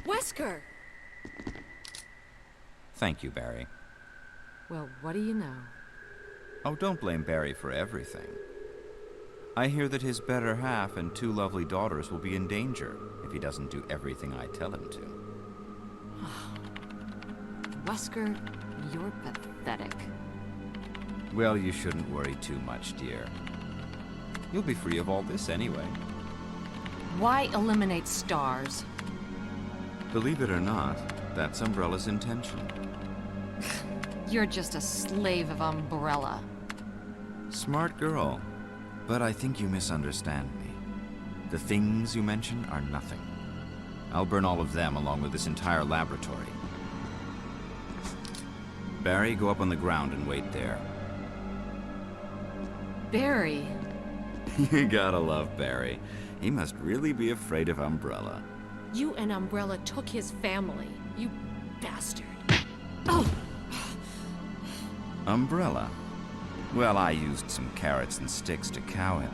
Speaker 2: Wesker!
Speaker 6: Thank you, Barry.
Speaker 2: Well, what do you know?
Speaker 6: Oh, don't blame Barry for everything. I hear that his better half and 2 lovely daughters will be in danger if he doesn't do everything I tell him to.
Speaker 2: Wesker, you're pathetic.
Speaker 6: Well, you shouldn't worry too much, dear. You'll be free of all this anyway.
Speaker 2: Why eliminate stars?
Speaker 6: Believe it or not, that's Umbrella's intention.
Speaker 2: You're just a slave of Umbrella.
Speaker 6: Smart girl. But I think you misunderstand me. The things you mention are nothing. I'll burn all of them along with this entire laboratory. Barry, go up on the ground and wait there.
Speaker 2: Barry.
Speaker 6: You gotta love Barry. He must really be afraid of Umbrella.
Speaker 2: You and Umbrella took his family. You bastard. Oh!
Speaker 6: Umbrella? Well, I used some carrots and sticks to cow him,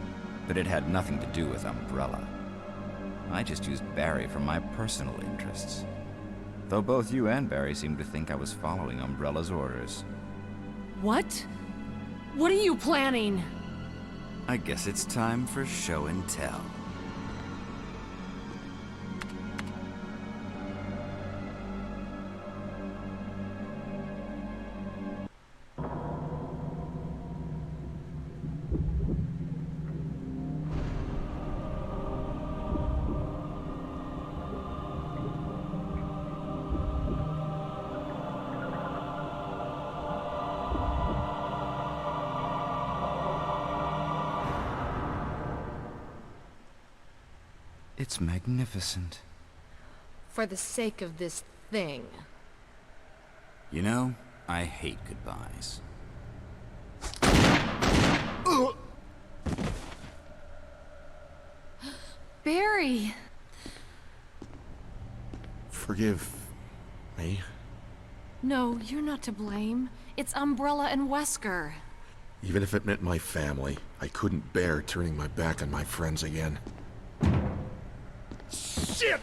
Speaker 6: but it had nothing to do with Umbrella. I just used Barry for my personal interests. Though both you and Barry seem to think I was following Umbrella's orders.
Speaker 2: What? What are you planning?
Speaker 6: I guess it's time for show and tell. It's magnificent.
Speaker 2: For the sake of this thing.
Speaker 6: You know, I hate goodbyes.
Speaker 2: Barry!
Speaker 4: Forgive me.
Speaker 2: No, you're not to blame. It's Umbrella and Wesker.
Speaker 4: Even if it meant my family, I couldn't bear turning my back on my friends again. Shit!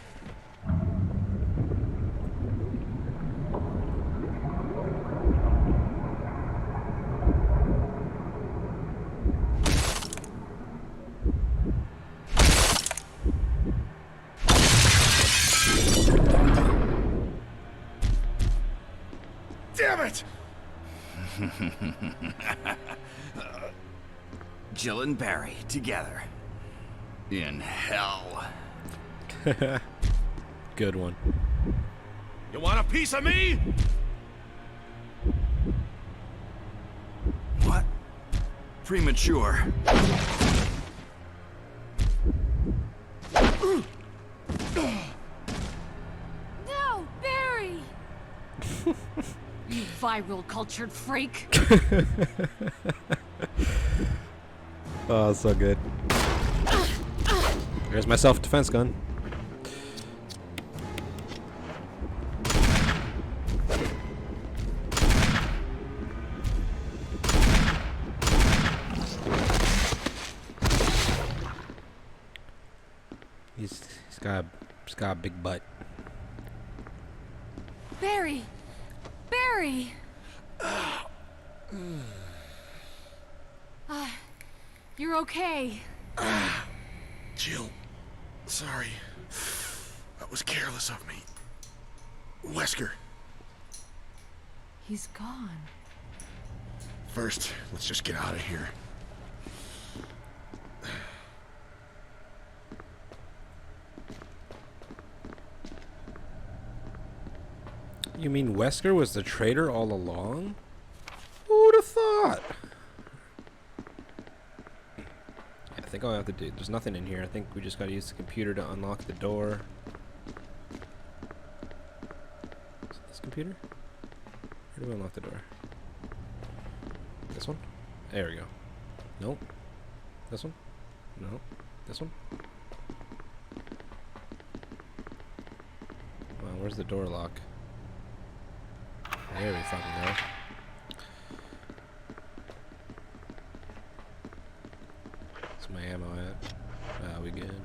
Speaker 4: Damn it!
Speaker 6: Jill and Barry together. In hell.
Speaker 1: Good one.
Speaker 3: You want a piece of me?
Speaker 6: What? Premature.
Speaker 2: No, Barry! You viral cultured freak.
Speaker 1: Oh, so good. Here's my self-defense gun. He's got a big butt.
Speaker 2: Barry! Barry! You're okay.
Speaker 4: Jill, sorry. That was careless of me. Wesker,
Speaker 2: He's gone.
Speaker 4: first, let's just get out of here.
Speaker 1: You mean Wesker was the traitor all along? Who'd have thought? I think all I have to do, there's nothing in here. I think we just gotta use the computer to unlock the door. Is it this computer? Where do we unlock the door? This one? There we go. Nope. This one? No. This one? Wow, where's the door lock? There we fucking go. Where's my ammo at? Ah, we good.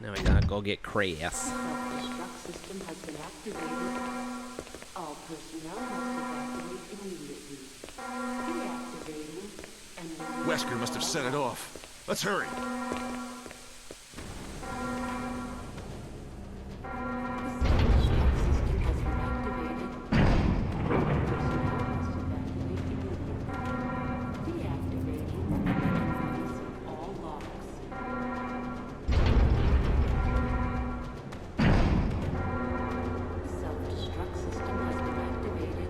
Speaker 1: Now we gotta go get Chris.
Speaker 7: Self-destruct system has been activated. All personnel must evacuate immediately. Deactivating and
Speaker 4: Wesker must have set it off. Let's hurry.
Speaker 7: self-destruct system has been activated.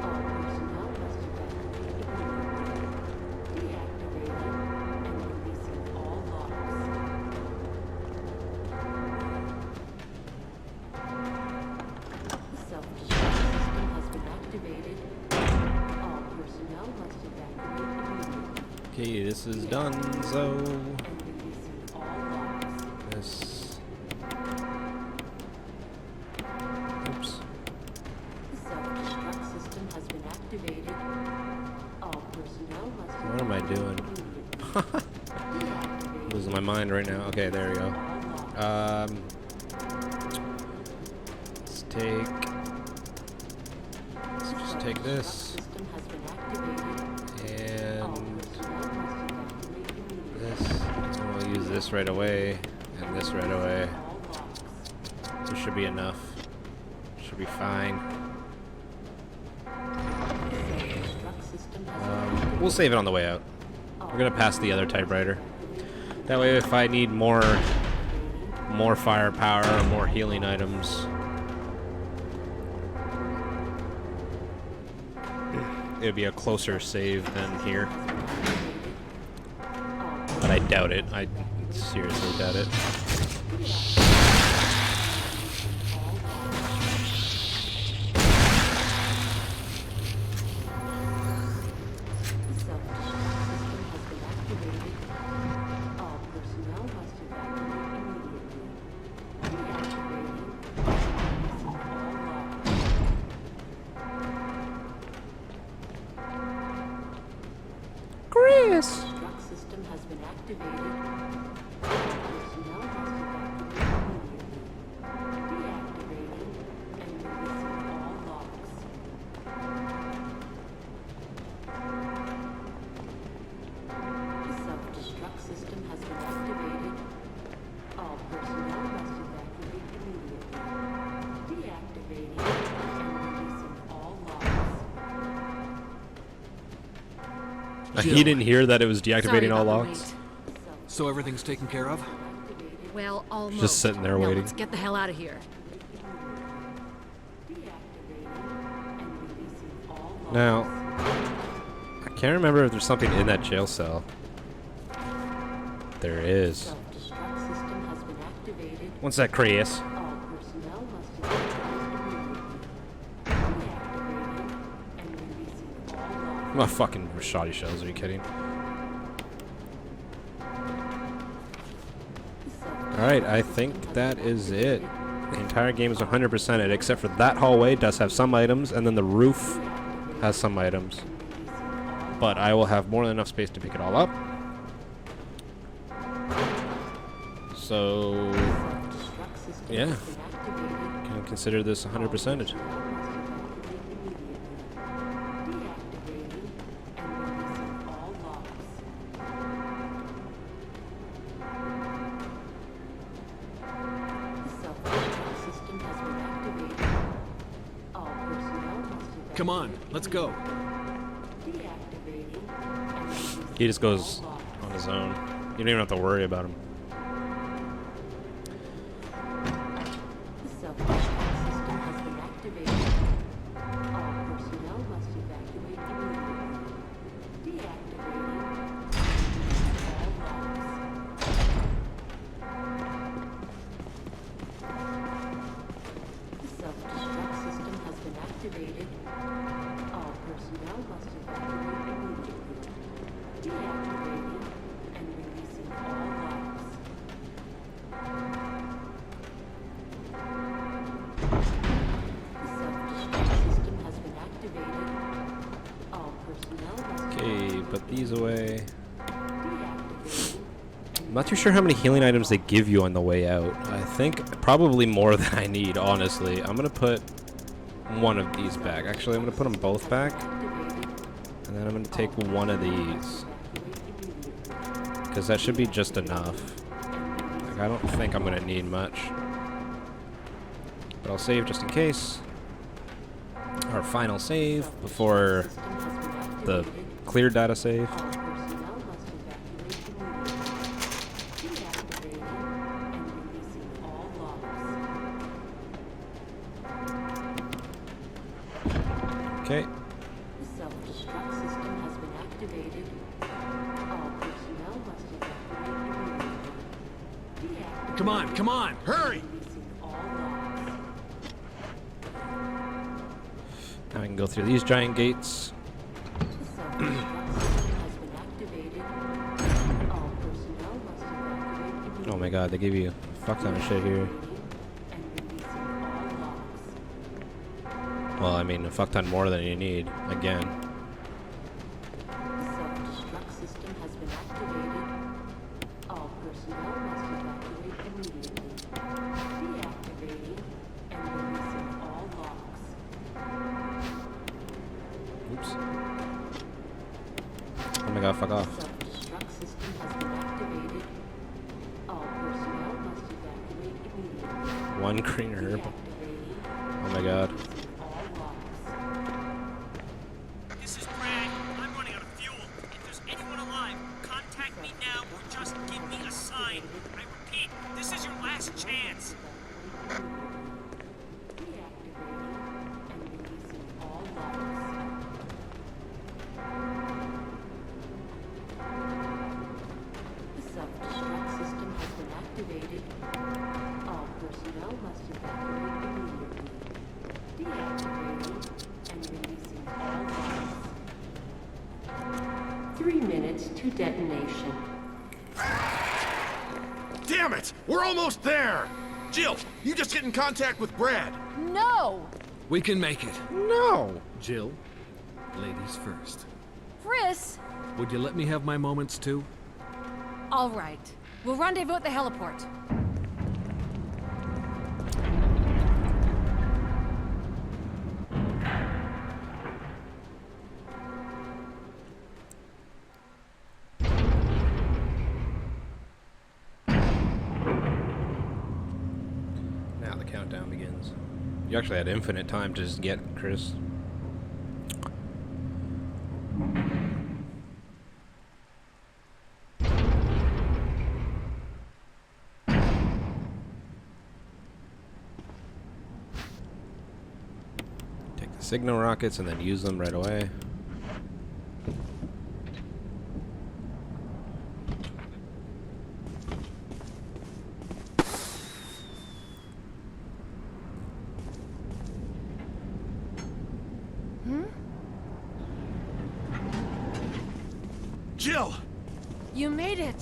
Speaker 7: All personnel must evacuate immediately. Deactivating and releasing all locks. The self-destruct system has been activated. All personnel must evacuate immediately.
Speaker 1: Okay, this is done, so
Speaker 7: And releasing all locks.
Speaker 1: this. Oops.
Speaker 7: The self-destruct system has been activated. All personnel must
Speaker 1: What am I doing?
Speaker 7: deactivate
Speaker 1: Losing my mind right now. Okay, there we go.
Speaker 7: all locks.
Speaker 1: Let's take. Let's just take this
Speaker 7: System has been activated. All
Speaker 1: and
Speaker 7: personnel must evacuate immediately.
Speaker 1: this. And we'll use this right away and this right away.
Speaker 7: All locks.
Speaker 1: So it should be enough. Should be fine.
Speaker 7: Self-destruct system has
Speaker 1: We'll save it on the way out. We're gonna pass the other typewriter. That way, if I need more firepower or more healing items, it'd be a closer save than here. But I doubt it. I seriously doubt it. Chris!
Speaker 7: Truck system has been activated. Personnel must evacuate immediately. Deactivating and releasing all locks. The self-destruct system has been activated. All personnel must evacuate immediately. Deactivating and releasing all locks.
Speaker 1: He didn't hear that it was deactivating
Speaker 2: Sorry
Speaker 1: all
Speaker 2: about the
Speaker 1: locks.
Speaker 2: wait.
Speaker 5: So everything's taken care of?
Speaker 2: Well, almost.
Speaker 1: Just sitting there
Speaker 2: Now
Speaker 1: waiting.
Speaker 2: let's get the hell out of here.
Speaker 1: Now, I can't remember if there's something in that jail cell. There is.
Speaker 7: Self-destruct system has been activated.
Speaker 1: What's that, Chris?
Speaker 7: All personnel must evacuate immediately. Deactivating and releasing all locks.
Speaker 1: My fucking shoddy shells, are you kidding? Alright, I think that is it. The entire game is 100%ed, except for that hallway does have some items, and then the roof has some items. But I will have more than enough space to pick it all up. So,
Speaker 7: Self-destruct system
Speaker 1: yeah,
Speaker 7: has been activated.
Speaker 1: can consider this 100%ed.
Speaker 5: Come on, let's go.
Speaker 1: He just goes on his own. You don't even have to worry about him.
Speaker 7: The self-destruct system has been activated. All personnel must evacuate immediately. Deactivating all locks. The self-destruct system has been activated. All personnel must evacuate immediately. Deactivating and releasing all locks. The self-destruct system has been activated. All personnel must
Speaker 1: Okay, put these away.
Speaker 7: deactivating.
Speaker 1: I'm not too sure how many healing items they give you on the way out. I think probably more than I need, honestly. I'm gonna put one of these back. Actually, I'm gonna put them both back. And then I'm gonna take one of these. Because that should be just enough. Like, I don't think I'm gonna need much. But I'll save just in case. Our final save before the clear data save.
Speaker 7: All personnel must evacuate immediately. Deactivating and releasing all locks.
Speaker 1: Okay.
Speaker 7: The self-destruct system has been activated. All personnel must evacuate immediately. Deactivating
Speaker 5: Come on, come on, hurry!
Speaker 7: and releasing all locks.
Speaker 1: Now I can go through these giant gates.
Speaker 7: The self-destruct system has been activated. All personnel must evacuate immediately.
Speaker 1: Oh my god, they give you a fuck ton of shit here.
Speaker 7: And releasing all locks.
Speaker 1: Well, I mean, a fuck ton more than you need, again.
Speaker 7: The self-destruct system has been activated. All personnel must evacuate immediately. Deactivating and releasing all locks.
Speaker 1: Oops. Oh my god, fuck off.
Speaker 7: Self-destruct system has been activated. All personnel must evacuate immediately.
Speaker 1: One green herb.
Speaker 7: Deactivating
Speaker 1: Oh my god.
Speaker 7: and all locks.
Speaker 8: This is Brad. I'm running out of fuel. If there's anyone alive, contact me now or just give me a sign. I repeat, this is your last chance.
Speaker 7: Deactivating and releasing all locks. minutes to detonation.
Speaker 4: Damn it! We're almost there! Jill, you just get in contact with Brad.
Speaker 2: No!
Speaker 5: We can make it.
Speaker 1: No!
Speaker 5: Jill, ladies first.
Speaker 2: Chris!
Speaker 5: Would you let me have my moments too?
Speaker 2: All right. We'll rendezvous at the heliport.
Speaker 1: Now the countdown begins. You actually had infinite time to just get Chris. Take the signal rockets and then use them right away.
Speaker 4: Jill!
Speaker 2: You made it!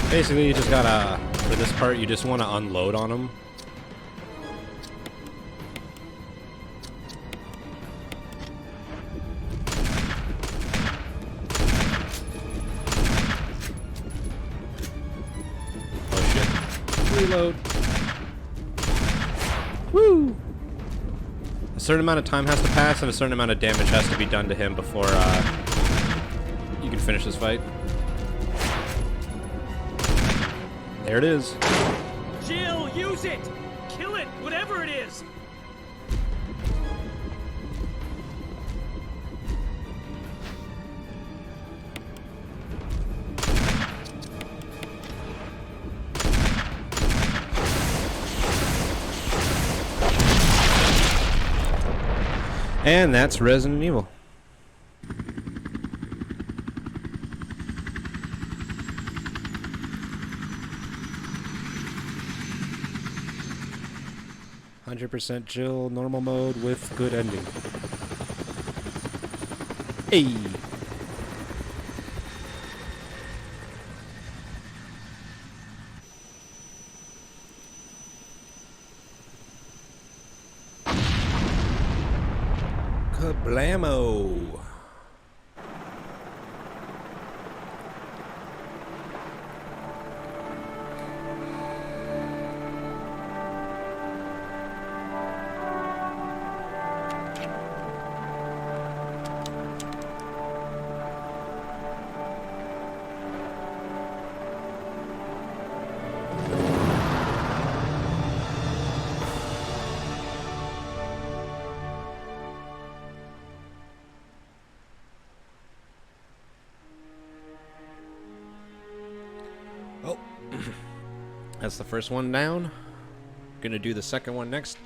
Speaker 1: Basically, you just gotta, for this part, you just want to unload on them. Oh shit. Reload. Woo! A certain amount of time has to pass and a certain amount of damage has to be done to him before you can finish this fight. There it is.
Speaker 8: Jill, use it! Kill it, whatever it is!
Speaker 1: And that's Resident Evil. %, Jill, normal mode with good ending. Hey! Kablamo! Oh, that's the first one down. Gonna do the second one next.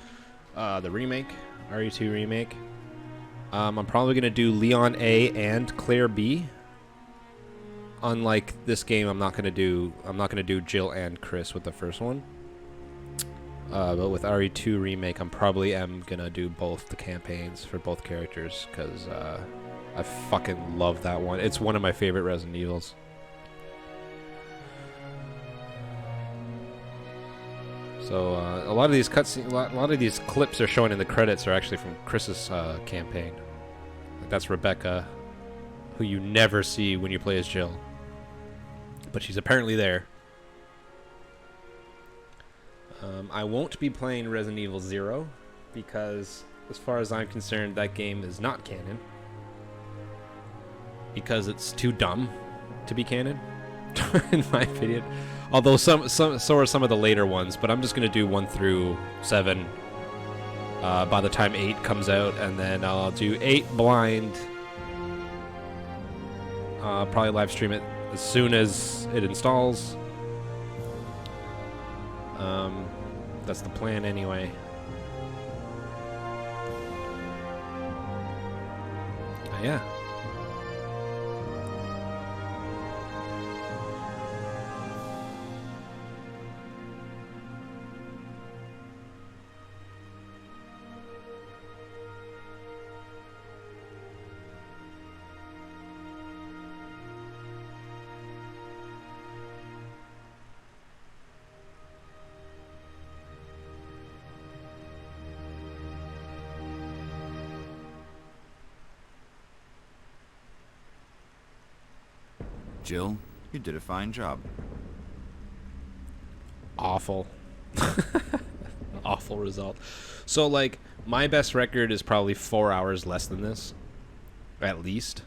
Speaker 1: The remake, RE2 remake. I'm probably gonna do Leon A and Claire B. Unlike this game, I'm not gonna do Jill and Chris with the first one. But with RE2 remake, I'm probably gonna do both the campaigns for both characters because I fucking love that one. It's one of my favorite Resident Evils. So a lot of these cutscenes, a lot of these clips are showing in the credits are actually from Chris's campaign. Like that's Rebecca, who you never see when you play as Jill, but she's apparently there. I won't be playing Resident Evil 0 because, as far as I'm concerned, that game is not canon because it's too dumb to be canon, in my opinion. Although so are some of the later ones, but I'm just gonna do 1 through 7 by the time 8 comes out, and then I'll do 8 blind, Probably live stream it as soon as it installs. That's the plan anyway. Yeah.
Speaker 6: Jill, you did a fine job.
Speaker 1: Awful. Awful result. So, like, my best record is probably 4 hours less than this. At least.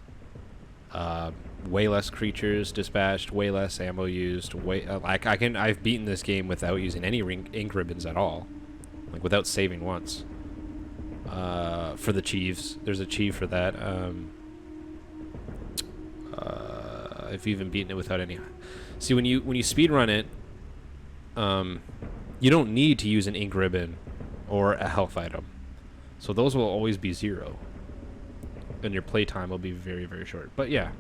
Speaker 1: Way less creatures dispatched, way less ammo used, I've beaten this game without using any ink ribbons at all. Like, without saving once. For the Chiefs. There's a Chief for that. I've even beaten it without any. See, when you speed run it, you don't need to use an ink ribbon or a health item, so those will always be 0, and your playtime will be very, very short. But yeah,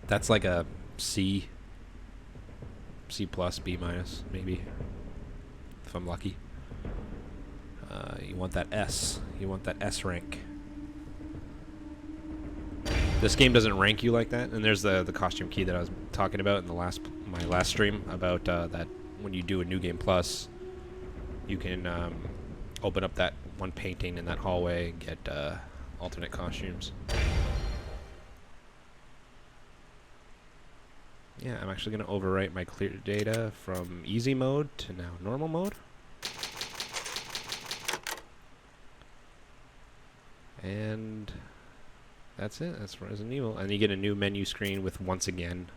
Speaker 1: that's like a C plus, B minus, maybe, if I'm lucky. You want that S. You want that S rank. This game doesn't rank you like that, and there's the costume key that I was talking about in my last stream about that when you do a New Game Plus, you can open up that one painting in that hallway and get alternate costumes. Yeah, I'm actually going to overwrite my clear data from easy mode to now normal mode. And that's it. That's Resident Evil. And you get a new menu screen with once again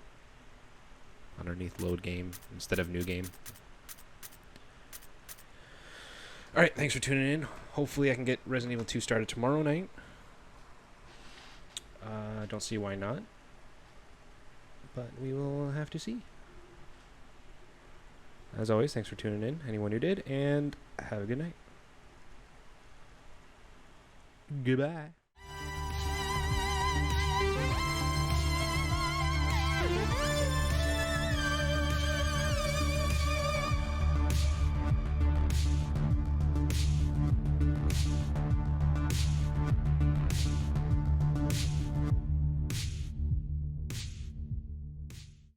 Speaker 1: underneath load game instead of new game. Alright, thanks for tuning in. Hopefully I can get Resident Evil 2 started tomorrow night. Don't see why not. But we will have to see. As always, thanks for tuning in, anyone who did, and have a good night. Goodbye.